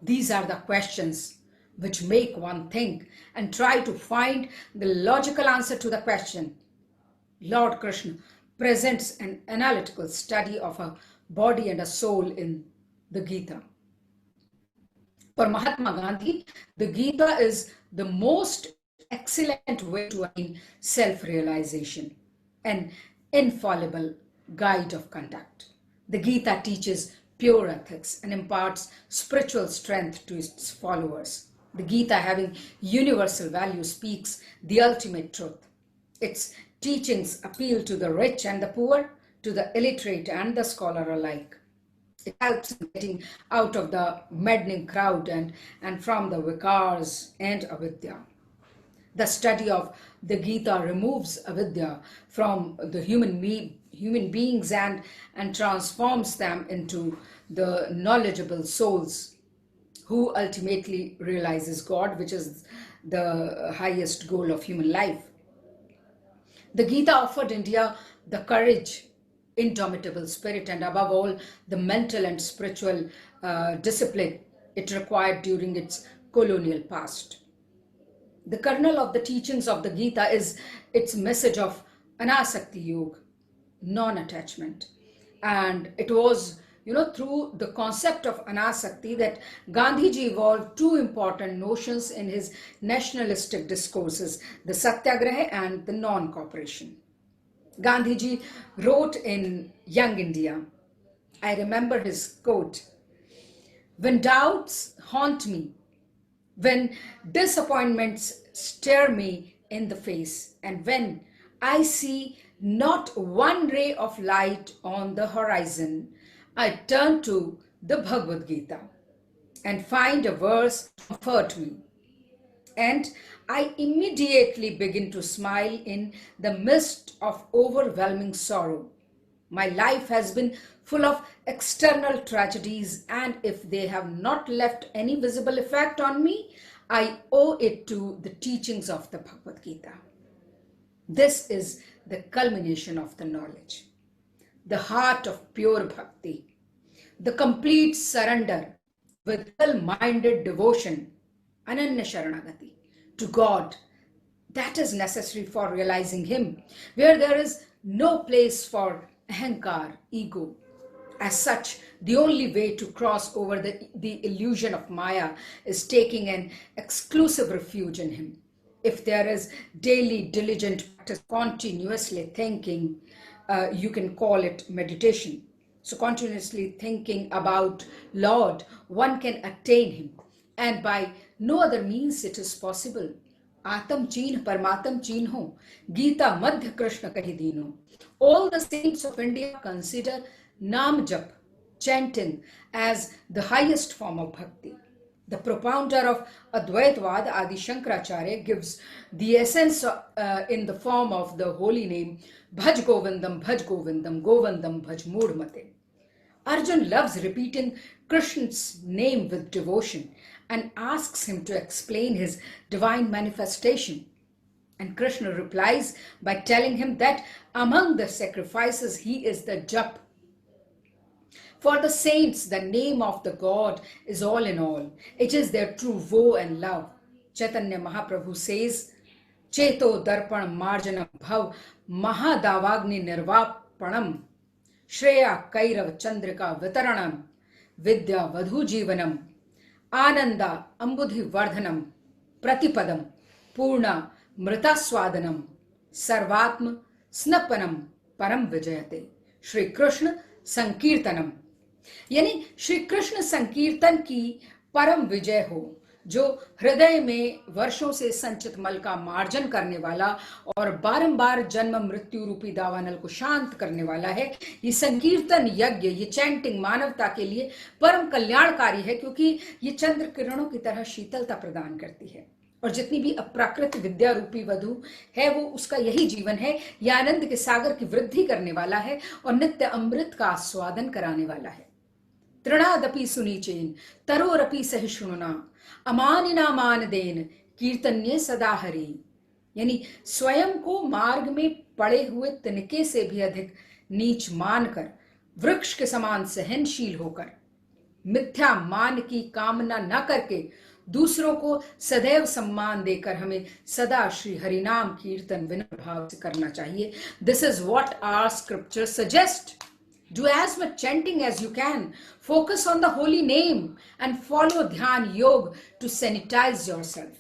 These are the questions which make one think and try to find the logical answer to the question. Lord Krishna presents an analytical study of a body and a soul in the Gita. For Mahatma Gandhi, the Gita is the most excellent way to attain self-realization, an infallible guide of conduct. The Gita teaches pure ethics and imparts spiritual strength to its followers. The Gita, having universal value, speaks the ultimate truth. Its teachings appeal to the rich and the poor, to the illiterate and the scholar alike. It helps in getting out of the maddening crowd and from the vikars and avidya. The study of the Gita removes avidya from the human beings and transforms them into the knowledgeable souls who ultimately realizes God, which is the highest goal of human life. The Gita offered India the courage, indomitable spirit, and above all, the mental and spiritual discipline it required during its colonial past. The kernel of the teachings of the Gita is its message of Anasakti Yoga, non-attachment. And it was, through the concept of Anasakti that Gandhiji evolved two important notions in his nationalistic discourses, the Satyagraha and the non-cooperation. Gandhiji wrote in Young India, I remember his quote, "When doubts haunt me, when disappointments stare me in the face, and when I see not one ray of light on the horizon, I turn to the Bhagavad Gita and find a verse to comfort me. And I immediately begin to smile in the midst of overwhelming sorrow. My life has been full of external tragedies, and if they have not left any visible effect on me, I owe it to the teachings of the Bhagavad Gita." This is the culmination of the knowledge, the heart of pure bhakti, the complete surrender with full-minded devotion, Ananya Sharanagati, to God, that is necessary for realizing Him, where there is no place for ahankar, ego. As such, the only way to cross over the illusion of Maya is taking an exclusive refuge in Him. If there is daily diligent practice, continuously thinking, you can call it meditation. So continuously thinking about Lord, one can attain Him. And by no other means it is possible. Atam Chin Parmatam Chin ho, Gita Madhya Krishna Kahi Dino. All the saints of India consider Nam Jap, chanting, as the highest form of bhakti. The propounder of Advaitvad, Adi Shankaracharya, gives the essence in the form of the holy name, Bhaj Govindam, Govindam Bhaj Mudmate. Arjun loves repeating Krishna's name with devotion and asks him to explain his divine manifestation. And Krishna replies by telling him that among the sacrifices he is the Jap. For the saints, the name of the God is all in all. It is their true woe and love. Chaitanya Mahaprabhu says, Cheto Darpan Marjanam Bhav Mahadavagni Nirvapanam Shreya Kairav Chandrika Vitaranam Vidya Vadhu Jivanam Ananda Ambudhi Vardhanam Pratipadam Purna Mritaswadanam Sarvatma Snapanam Param Vijayate Shri Krishna Sankirtanam, यानी श्री कृष्ण संकीर्तन की परम विजय हो, जो हृदय में वर्षों से संचित मल का मार्जन करने वाला और बारंबार जन्म मृत्यु रूपी दावानल को शांत करने वाला है। ये संकीर्तन यज्ञ, ये चैंटिंग मानवता के लिए परम कल्याणकारी है, क्योंकि ये चंद्र किरणों की तरह शीतलता प्रदान करती है। और जितनी भी अप्राकृत विद्या रूपी वधु है, वो उसका यही जीवन है। यह आनंद के सागर की वृद्धि करने वाला है और नित्य अमृत का आस्वादन कराने वाला है। तृणादपि सुनीचेन तरोरपि सहिष्णुना अमानिना मान देन कीर्तन्ये सदा हरि, यानी स्वयं को मार्ग में पड़े हुए तिनके से भी अधिक नीच मानकर वृक्ष के समान सहनशील होकर, मिथ्या मान की कामना न करके, दूसरों को सदैव सम्मान देकर हमें सदा श्री हरिनाम कीर्तन विनम्र भाव से करना चाहिए. This is what our scripture suggest. Do as much chanting as you can. Focus on the holy name and follow Dhyan Yoga to sanitize yourself.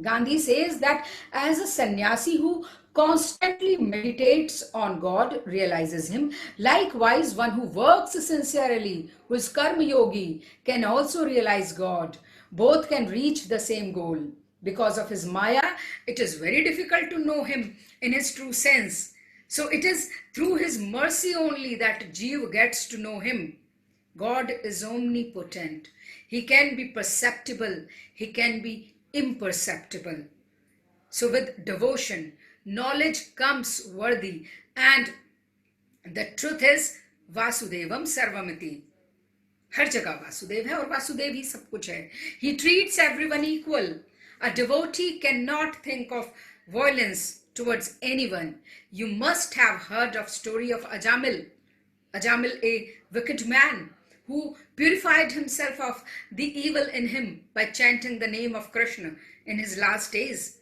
Gandhi says that as a sannyasi who constantly meditates on God realizes him, likewise one who works sincerely, who is karma yogi, can also realize God. Both can reach the same goal. Because of his maya, it is very difficult to know him in his true sense. So it is through his mercy only that Jeev gets to know him. God is omnipotent. He can be perceptible. He can be imperceptible. So with devotion, knowledge comes worthy. And the truth is Vasudevam Sarvamiti. हर जगह वासुदेव है और वासुदेव ही सब कुछ है. He treats everyone equal. A devotee cannot think of violence towards anyone. You must have heard of story of Ajamil. Ajamil, a wicked man who purified himself of the evil in him by chanting the name of Krishna in his last days.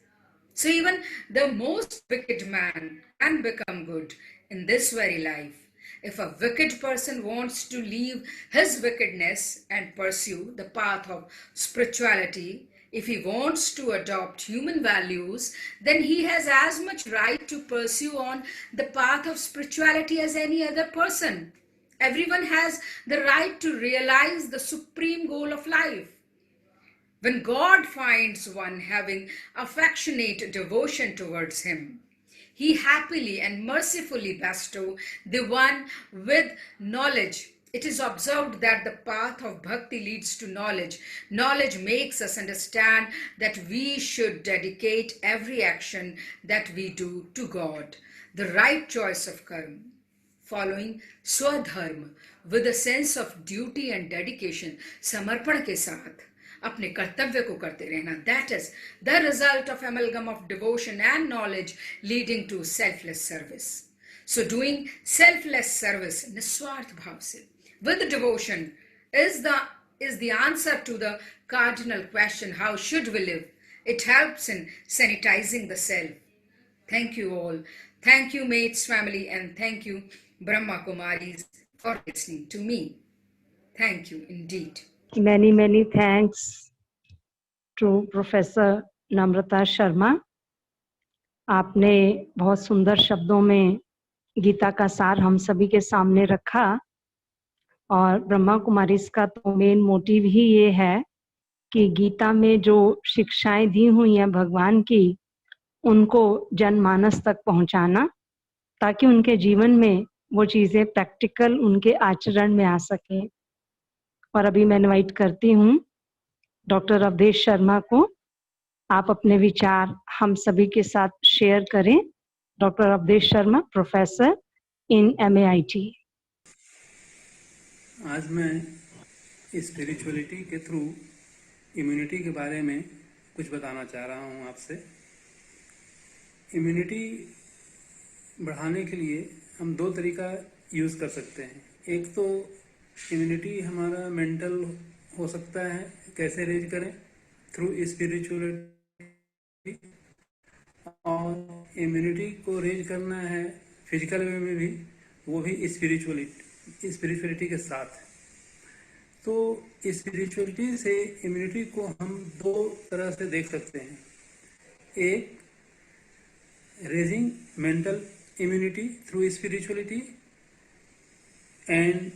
So even the most wicked man can become good in this very life. If a wicked person wants to leave his wickedness and pursue the path of spirituality, if he wants to adopt human values, then he has as much right to pursue on the path of spirituality as any other person. Everyone has the right to realize the supreme goal of life. When God finds one having affectionate devotion towards him, he happily and mercifully bestows the one with knowledge. It is observed that the path of bhakti leads to knowledge. Knowledge makes us understand that we should dedicate every action that we do to God. The right choice of karma, following swadharma with a sense of duty and dedication, समर्पण के साथ अपने कर्तव्य को करते रहना. That is the result of amalgam of devotion and knowledge leading to selfless service. So doing selfless service निस्वार्थ भाव से with devotion is the answer to the cardinal question, how should we live? It helps in sanitizing the self. Thank you all. Thank you mates family, and thank you Brahma Kumaris for listening to me. Thank you indeed. Many thanks to Professor Namrata Sharma. आपने बहुत सुंदर शब्दों में गीता का सार हम सभी के सामने रखा. और ब्रह्मा कुमारी का तो मेन मोटिव ही ये है कि गीता में जो शिक्षाएं दी हुई हैं भगवान की, उनको जनमानस तक पहुंचाना, ताकि उनके जीवन में वो चीजें प्रैक्टिकल उनके आचरण में आ सके. और अभी मैं इनवाइट करती हूँ डॉक्टर अवधेश शर्मा को. आप अपने विचार हम सभी के साथ शेयर करें. Doctor Avdhesh Sharma, professor in MAIT. आज मैं स्पिरिचुअलिटी के थ्रू इम्यूनिटी के बारे में कुछ बताना चाह रहा हूँ आपसे. इम्यूनिटी बढ़ाने के लिए हम दो तरीका यूज़ कर सकते हैं. एक तो इम्यूनिटी हमारा मेंटल हो सकता है, कैसे रेज करें, थ्रू स्पिरिचुअलिटी. और इम्यूनिटी को रेज करना है फिजिकल वे में भी, वो भी स्पिरिचुअलिटी के साथ. तो स्पिरिचुअलिटी से इम्यूनिटी को हम दो तरह से देख सकते हैं. एक, raising mental immunity through spirituality, and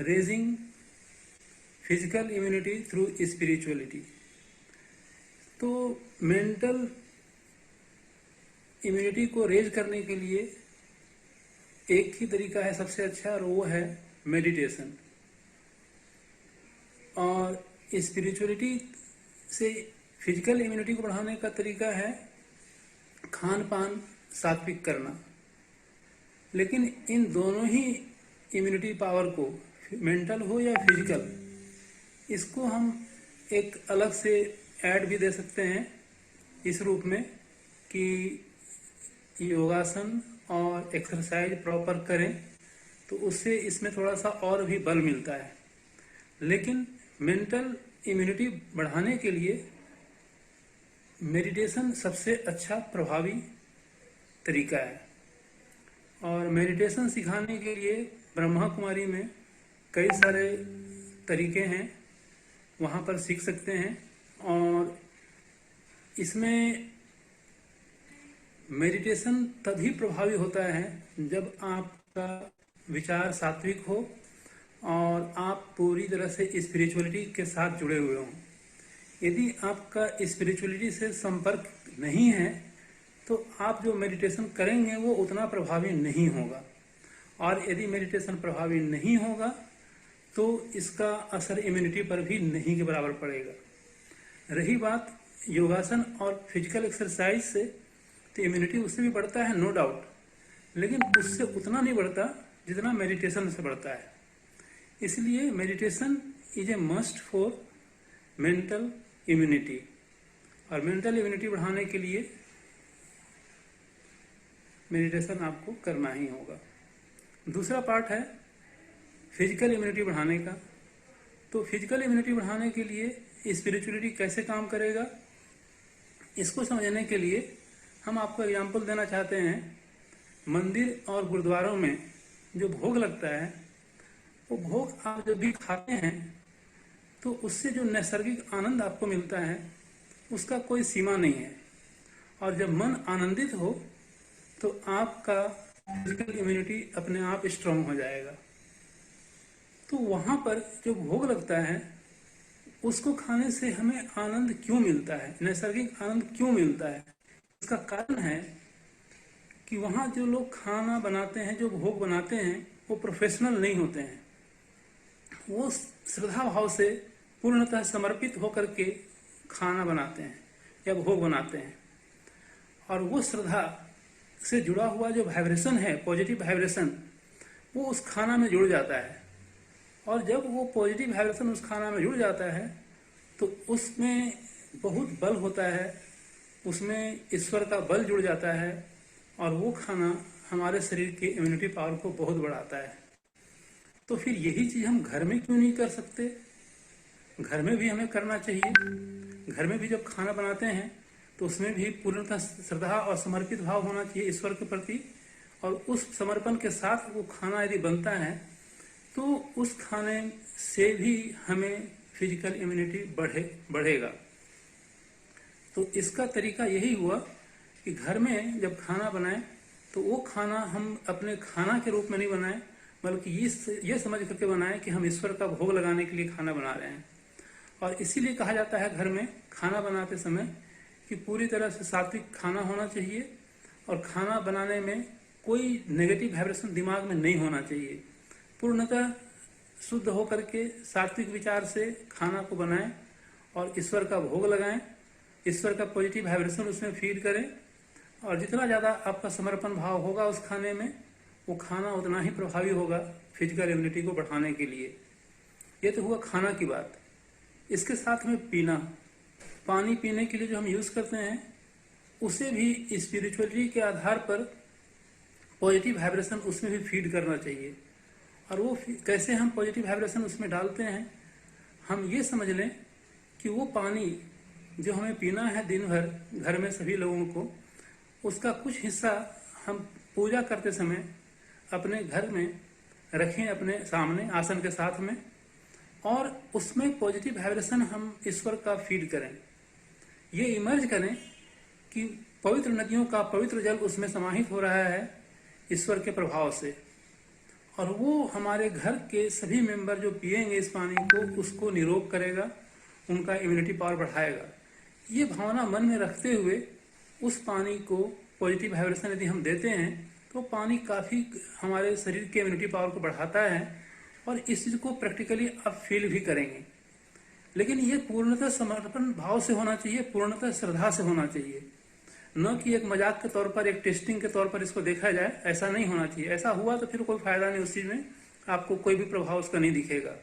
raising physical immunity through spirituality. तो मेंटल इम्यूनिटी को रेज करने के लिए एक ही तरीका है सबसे अच्छा, और वो है मेडिटेशन. और स्पिरिचुअलिटी से फिजिकल इम्यूनिटी को बढ़ाने का तरीका है खान पान सात्विक करना. लेकिन इन दोनों ही इम्यूनिटी पावर को, मेंटल हो या फिजिकल, इसको हम एक अलग से ऐड भी दे सकते हैं इस रूप में कि योगासन और एक्सरसाइज प्रॉपर करें तो उससे इसमें थोड़ा सा और भी बल मिलता है। लेकिन मेंटल इम्यूनिटी बढ़ाने के लिए मेडिटेशन सबसे अच्छा प्रभावी तरीका है। और मेडिटेशन सिखाने के लिए ब्रह्मा कुमारी में कई सारे तरीके हैं, वहाँ पर सीख सकते हैं। और इसमें मेडिटेशन तभी प्रभावी होता है जब आपका विचार सात्विक हो और आप पूरी तरह से स्पिरिचुअलिटी के साथ जुड़े हुए हों। यदि आपका स्पिरिचुअलिटी से संपर्क नहीं है तो आप जो मेडिटेशन करेंगे वो उतना प्रभावी नहीं होगा। और यदि मेडिटेशन प्रभावी नहीं होगा तो इसका असर इम्यूनिटी पर भी नहीं के बराबर पड़ेगा। रही बात योगासन और फिजिकल एक्सरसाइज से, तो इम्यूनिटी उससे भी बढ़ता है, नो डाउट, लेकिन उससे उतना नहीं बढ़ता जितना मेडिटेशन से बढ़ता है। इसलिए meditation is a must for mental immunity. और मेंटल इम्यूनिटी बढ़ाने के लिए मेडिटेशन आपको करना ही होगा। दूसरा पार्ट है फिजिकल इम्यूनिटी बढ़ाने का। तो फिजिकल इम्यूनिटी बढ़ाने के लिए स्पिरिचुअलिटी कैसे काम करेगा, इसको समझने के लिए हम आपको एग्जाम्पल देना चाहते हैं। मंदिर और गुरुद्वारों में जो भोग लगता है, वो भोग आप जब भी खाते हैं तो उससे जो नैसर्गिक आनंद आपको मिलता है उसका कोई सीमा नहीं है। और जब मन आनंदित हो तो आपका फिजिकल इम्यूनिटी अपने आप स्ट्रांग हो जाएगा। तो वहाँ पर जो भोग लगता है उसको खाने से हमें आनंद क्यों मिलता है, नैसर्गिक आनंद क्यों मिलता है? इसका कारण है कि वहाँ जो लोग खाना बनाते हैं, जो भोग बनाते हैं, वो प्रोफेशनल नहीं होते हैं। वो श्रद्धा भाव से पूर्णतः समर्पित होकर के खाना बनाते हैं या भोग बनाते हैं। और वो श्रद्धा से जुड़ा हुआ जो वाइब्रेशन है, पॉजिटिव वाइब्रेशन, वो उस खाना में जुड़ जाता है। और जब वो पॉजिटिव वाइब्रेशन उस खाना में जुड़ जाता है तो उसमें बहुत बल होता है, उसमें ईश्वर का बल जुड़ जाता है और वो खाना हमारे शरीर की इम्यूनिटी पावर को बहुत बढ़ाता है। तो फिर यही चीज़ हम घर में क्यों नहीं कर सकते? घर में भी हमें करना चाहिए। घर में भी जब खाना बनाते हैं तो उसमें भी पूर्णतः श्रद्धा और समर्पित भाव होना चाहिए ईश्वर के प्रति। और उस समर्पण के साथ वो खाना यदि बनता है तो उस खाने से भी हमें फिजिकल इम्यूनिटी बढ़ेगा। तो इसका तरीका यही हुआ कि घर में जब खाना बनाएं तो वो खाना हम अपने खाना के रूप में नहीं बनाएं, बल्कि ये समझ करके बनाएं कि हम ईश्वर का भोग लगाने के लिए खाना बना रहे हैं। और इसीलिए कहा जाता है घर में खाना बनाते समय कि पूरी तरह से सात्विक खाना होना चाहिए और खाना बनाने में कोई नेगेटिव वाइब्रेशन दिमाग में नहीं होना चाहिए। पूर्णतः शुद्ध होकर के सात्विक विचार से खाना को बनाएं और ईश्वर का भोग लगाएं, ईश्वर का पॉजिटिव वाइब्रेशन उसमें फीड करें। और जितना ज़्यादा आपका समर्पण भाव होगा उस खाने में, वो खाना उतना ही प्रभावी होगा फिजिकल इम्यूनिटी को बढ़ाने के लिए। ये तो हुआ खाना की बात। इसके साथ में पीना, पानी पीने के लिए जो हम यूज़ करते हैं उसे भी स्पिरिचुअलिटी के आधार पर पॉजिटिव वाइब्रेशन उसमें भी फीड करना चाहिए। और वो कैसे हम पॉजिटिव वाइब्रेशन उसमें डालते हैं, हम ये समझ लें कि वो पानी जो हमें पीना है दिन भर घर में सभी लोगों को, उसका कुछ हिस्सा हम पूजा करते समय अपने घर में रखें, अपने सामने आसन के साथ में, और उसमें पॉजिटिव वाइब्रेशन हम ईश्वर का फीड करें। ये इमर्ज करें कि पवित्र नदियों का पवित्र जल उसमें समाहित हो रहा है ईश्वर के प्रभाव से, और वो हमारे घर के सभी मेंबर जो पिएंगे इस पानी को उसको निरोग करेगा, उनका इम्यूनिटी पावर बढ़ाएगा। ये भावना मन में रखते हुए उस पानी को पॉजिटिव वाइब्रेशन यदि हम देते हैं तो पानी काफ़ी हमारे शरीर के इम्यूनिटी पावर को बढ़ाता है। और इस चीज़ को प्रैक्टिकली आप फील भी करेंगे। लेकिन ये पूर्णतः समर्पण भाव से होना चाहिए, पूर्णतः श्रद्धा से होना चाहिए, न कि एक मजाक के तौर पर, एक टेस्टिंग के तौर पर इसको देखा जाए। ऐसा नहीं होना चाहिए। ऐसा हुआ तो फिर कोई फायदा नहीं, उस चीज़ में आपको कोई भी प्रभाव उसका नहीं दिखेगा।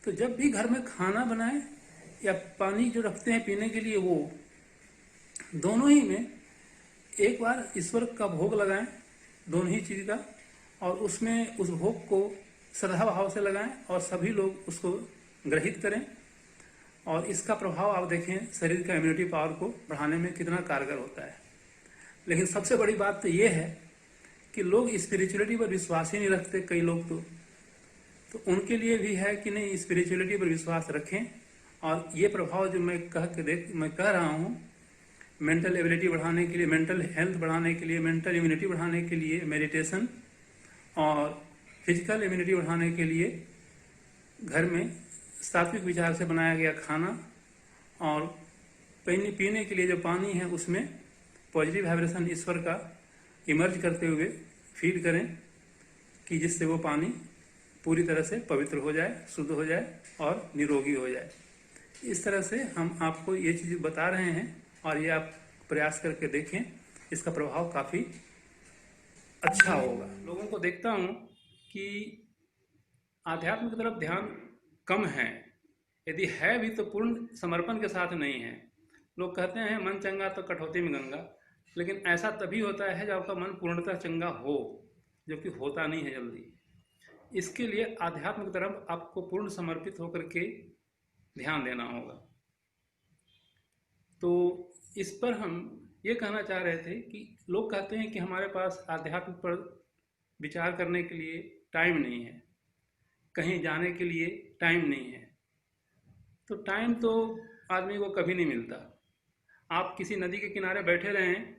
तो जब भी घर में खाना बनाएं या पानी जो रखते हैं पीने के लिए, वो दोनों ही में एक बार ईश्वर का भोग लगाएं, दोनों ही चीज़ का, और उसमें उस भोग को श्रद्धा भाव से लगाएं और सभी लोग उसको ग्रहित करें। और इसका प्रभाव आप देखें शरीर का इम्यूनिटी पावर को बढ़ाने में कितना कारगर होता है। लेकिन सबसे बड़ी बात तो ये है कि लोग स्पिरिचुअलिटी पर विश्वास ही नहीं रखते, कई लोग तो उनके लिए भी है कि नहीं, स्पिरिचुअलिटी पर विश्वास रखें। और ये प्रभाव जो मैं कह रहा हूँ, मेंटल एबिलिटी बढ़ाने के लिए, मेंटल हेल्थ बढ़ाने के लिए, मेंटल इम्यूनिटी बढ़ाने के लिए मेडिटेशन, और फिजिकल इम्यूनिटी बढ़ाने के लिए घर में सात्विक विचार से बनाया गया खाना, और पीने के लिए जो पानी है उसमें पॉजिटिव वाइब्रेशन ईश्वर का इमर्ज करते हुए फील करें कि जिससे वो पानी पूरी तरह से पवित्र हो जाए, शुद्ध हो जाए और निरोगी हो जाए। इस तरह से हम आपको ये चीज़ बता रहे हैं और ये आप प्रयास करके देखें, इसका प्रभाव काफ़ी अच्छा होगा। लोगों को देखता हूँ कि आध्यात्म की तरफ ध्यान कम है, यदि है भी तो पूर्ण समर्पण के साथ नहीं है। लोग कहते हैं मन चंगा तो कटौती में गंगा, लेकिन ऐसा तभी होता है जब आपका मन पूर्णतः चंगा हो, जो कि होता नहीं है जल्दी। इसके लिए आध्यात्म की तरफ आपको पूर्ण समर्पित होकर के ध्यान देना होगा। तो इस पर हम ये कहना चाह रहे थे कि लोग कहते हैं कि हमारे पास आध्यात्म पर विचार करने के लिए टाइम नहीं है, कहीं जाने के लिए टाइम नहीं है। तो टाइम तो आदमी को कभी नहीं मिलता। आप किसी नदी के किनारे बैठे रहें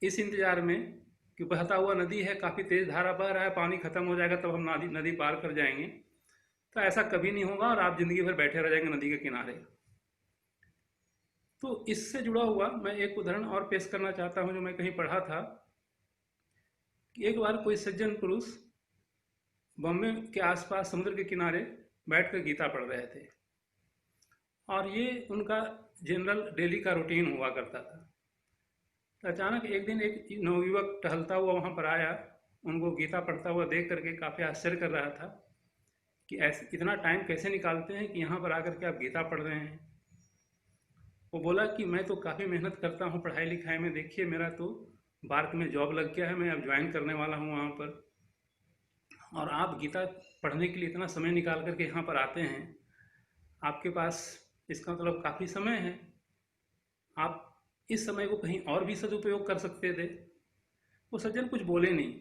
इस इंतजार में कि बहता हुआ नदी है, काफ़ी तेज़ धारा बह रहा है, पानी खत्म हो जाएगा तब हम नदी पार कर जाएंगे, तो ऐसा कभी नहीं होगा और आप जिंदगी भर बैठे रह जाएंगे नदी के किनारे। तो इससे जुड़ा हुआ मैं एक उदाहरण और पेश करना चाहता हूं जो मैं कहीं पढ़ा था कि एक बार कोई सज्जन पुरुष बॉम्बे के आसपास समुद्र के किनारे बैठकर गीता पढ़ रहे थे, और ये उनका जनरल डेली का रूटीन हुआ करता था। तो अचानक एक दिन एक नवयुवक टहलता हुआ वहाँ पर आया, उनको गीता पढ़ता हुआ देख करके काफ़ी आश्चर्य कर रहा था कि ऐसे इतना टाइम कैसे निकालते हैं कि यहाँ पर आकर के आप गीता पढ़ रहे हैं। वो बोला कि मैं तो काफ़ी मेहनत करता हूँ पढ़ाई लिखाई में, देखिए मेरा तो बार्क में जॉब लग गया है, मैं अब ज्वाइन करने वाला हूँ वहाँ पर, और आप गीता पढ़ने के लिए इतना समय निकाल करके यहाँ पर आते हैं, आपके पास इसका मतलब काफ़ी समय है, आप इस समय को कहीं और भी सदुपयोग कर सकते थे। वो सज्जन कुछ बोले नहीं।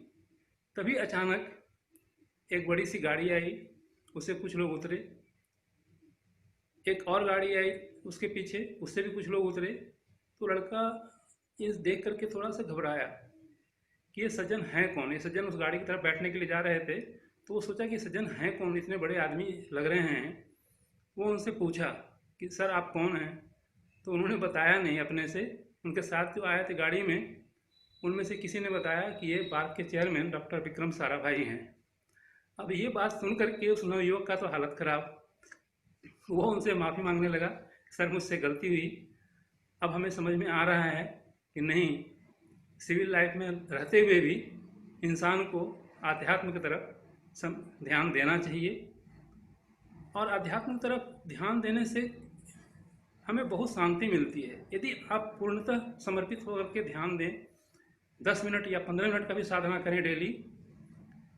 तभी अचानक एक बड़ी सी गाड़ी आई, उससे कुछ लोग उतरे, एक और गाड़ी आई उसके पीछे, उससे भी कुछ लोग उतरे। तो लड़का ये देख करके थोड़ा सा घबराया कि ये सज्जन हैं कौन। ये सज्जन उस गाड़ी की तरफ बैठने के लिए जा रहे थे, तो वो सोचा कि सज्जन हैं कौन, इतने बड़े आदमी लग रहे हैं। वो उनसे पूछा कि सर आप कौन हैं, तो उन्होंने बताया नहीं अपने से। उनके साथ जो आए थे गाड़ी में, उनमें से किसी ने बताया कि ये बार्क के चेयरमैन डॉक्टर विक्रम साराभाई हैं। अब ये बात सुन करके उस नवयुवक का तो हालत ख़राब, वो उनसे माफ़ी मांगने लगा, सर मुझसे गलती हुई, अब हमें समझ में आ रहा है कि नहीं, सिविल लाइफ में रहते हुए भी इंसान को आध्यात्म की तरफ ध्यान देना चाहिए। और आध्यात्म की तरफ ध्यान देने से हमें बहुत शांति मिलती है। यदि आप पूर्णतः समर्पित होकर के ध्यान दें, 10 मिनट या 15 मिनट का भी साधना करें डेली,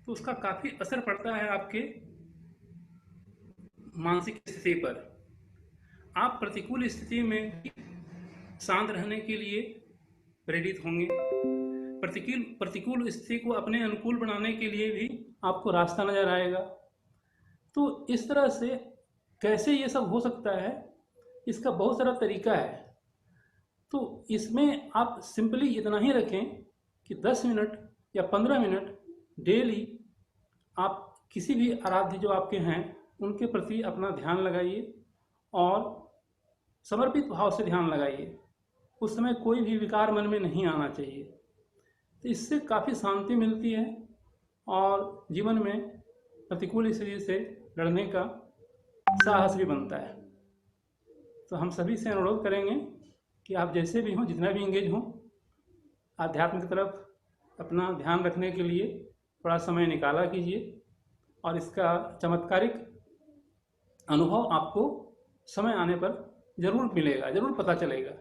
तो उसका काफ़ी असर पड़ता है आपके मानसिक स्थिति पर। आप प्रतिकूल स्थिति में शांत रहने के लिए प्रेरित होंगे, प्रतिकूल स्थिति को अपने अनुकूल बनाने के लिए भी आपको रास्ता नजर आएगा। तो इस तरह से कैसे ये सब हो सकता है, इसका बहुत सारा तरीका है। तो इसमें आप सिंपली इतना ही रखें कि 10 मिनट या 15 मिनट डेली आप किसी भी आराध्य जो आपके हैं उनके प्रति अपना ध्यान लगाइए और समर्पित भाव से ध्यान लगाइए। उस समय कोई भी विकार मन में नहीं आना चाहिए। तो इससे काफ़ी शांति मिलती है और जीवन में प्रतिकूल स्थिति से लड़ने का साहस भी बनता है। तो हम सभी से अनुरोध करेंगे कि आप जैसे भी हों, जितना भी इंगेज हों, आध्यात्म की तरफ अपना ध्यान रखने के लिए थोड़ा समय निकाला कीजिए, और इसका चमत्कारिक अनुभव आपको समय आने पर ज़रूर मिलेगा, ज़रूर पता चलेगा।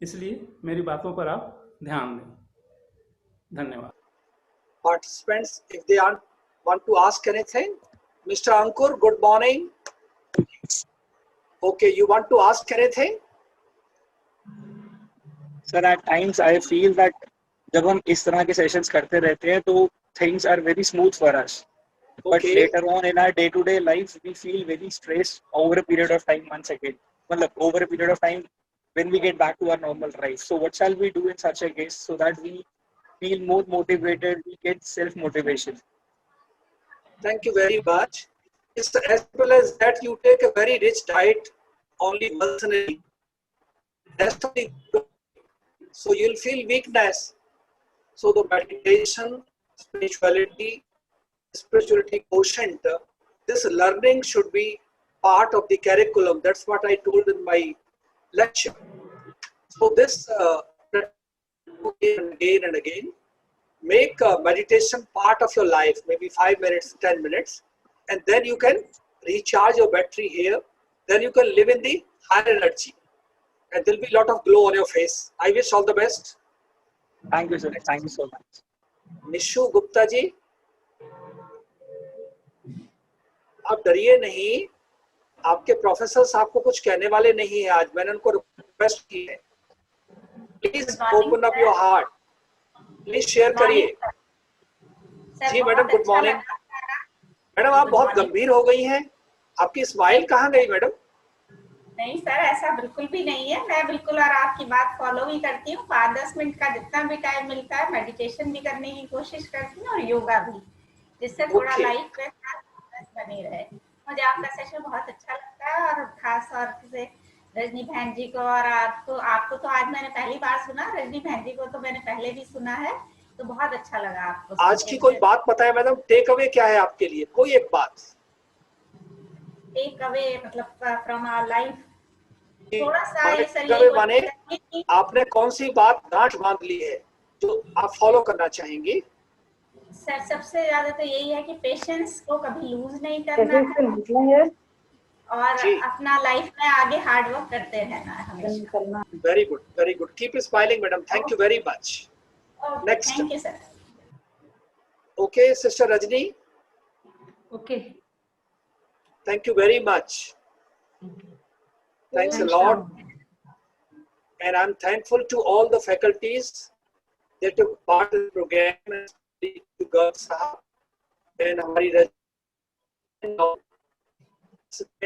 इसलिए मेरी बातों पर आप ध्यान दें। धन्यवाद। participants if they want to ask anything. Mr. Ankur, good morning. Okay, you want to ask anything? Sir, at times I feel that जब हम इस तरह के सेशंस करते रहते हैं तो things are very smooth for us. But Okay. later on in our day-to-day lives, we feel very stressed over a period of time once again. Well, over a period of time when we get back to our normal life. So what shall we do in such a case so that we feel more motivated, we get self-motivation? Thank you very much. It's as well as that you take a very rich diet only once in a week. That's only good. So you'll feel weakness. So the meditation, spirituality quotient, this learning should be part of the curriculum. That's what I told in my lecture. So this again and again, make meditation part of your life, maybe 5 minutes, 10 minutes, and then you can recharge your battery here. Then you can live in the higher energy, and there'll be a lot of glow on your face. I wish all the best. Thank you, sir. Thank you so much. Nishu Gupta ji, आप डरिए नहीं, आपके professor आपको कुछ कहने वाले नहीं है आज, मैंने उनको रिक्वेस्ट की है, please open up your heart, please share करिए। जी मैडम, गुड मॉर्निंग। मैडम आप बहुत गंभीर हो गई हैं, आपकी स्माइल कहाँ गई मैडम? नहीं सर, ऐसा बिल्कुल भी नहीं है, मैं बिल्कुल और आपकी बात फॉलो भी करती हूँ। 5-10 मिनट का जितना भी टाइम मिलता है मेडिटेशन भी करने की कोशिश करती हूँ और योगा भी, जिससे थोड़ा लाइफ में बनी रहे। मुझे आपका सेशन बहुत अच्छा लगता है और खास तौर से रजनी बहन जी को और आपको तो आज मैंने पहली बार सुना, रजनी बहन जी को तो मैंने पहले भी सुना है, तो बहुत अच्छा लगा आपको। आज की कोई बात बताए मैडम, टेक अवे क्या है आपके लिए? कोई एक बात टेक अवे मतलब फ्रॉम आवर लाइफ, थोड़ा सा माने आपने कौन सी बात गांठ बांध ली है जो आप फॉलो करना चाहेंगी? सर सबसे ज्यादा तो यही है कि पेशेंस को कभी लूज नहीं करना है और अपना लाइफ में आगे हार्ड वर्क करते रहना है हमेशा। Very good, very good, keep smiling madam, thank you very much. Next, thank you sir. Okay sister Rajni, okay, thank you very much. Thanks a lot. And I'm thankful to all the faculties that took part in the program, and to Garg Sahab and Hamari Rajni.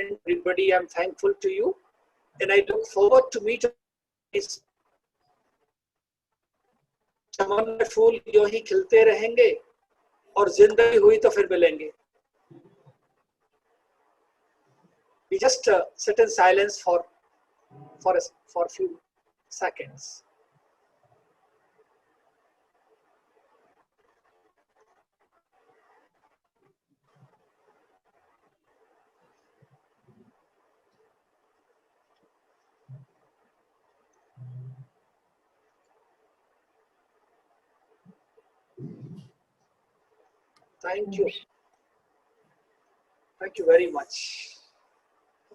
Everybody, I'm thankful to you, and I look forward to meet you. चमन में फूल यूं ही खिलते रहेंगे और जिंदगी हुई तो फिर मिलेंगे। We just sit in silence for a few seconds. Thank you. Thank you very much.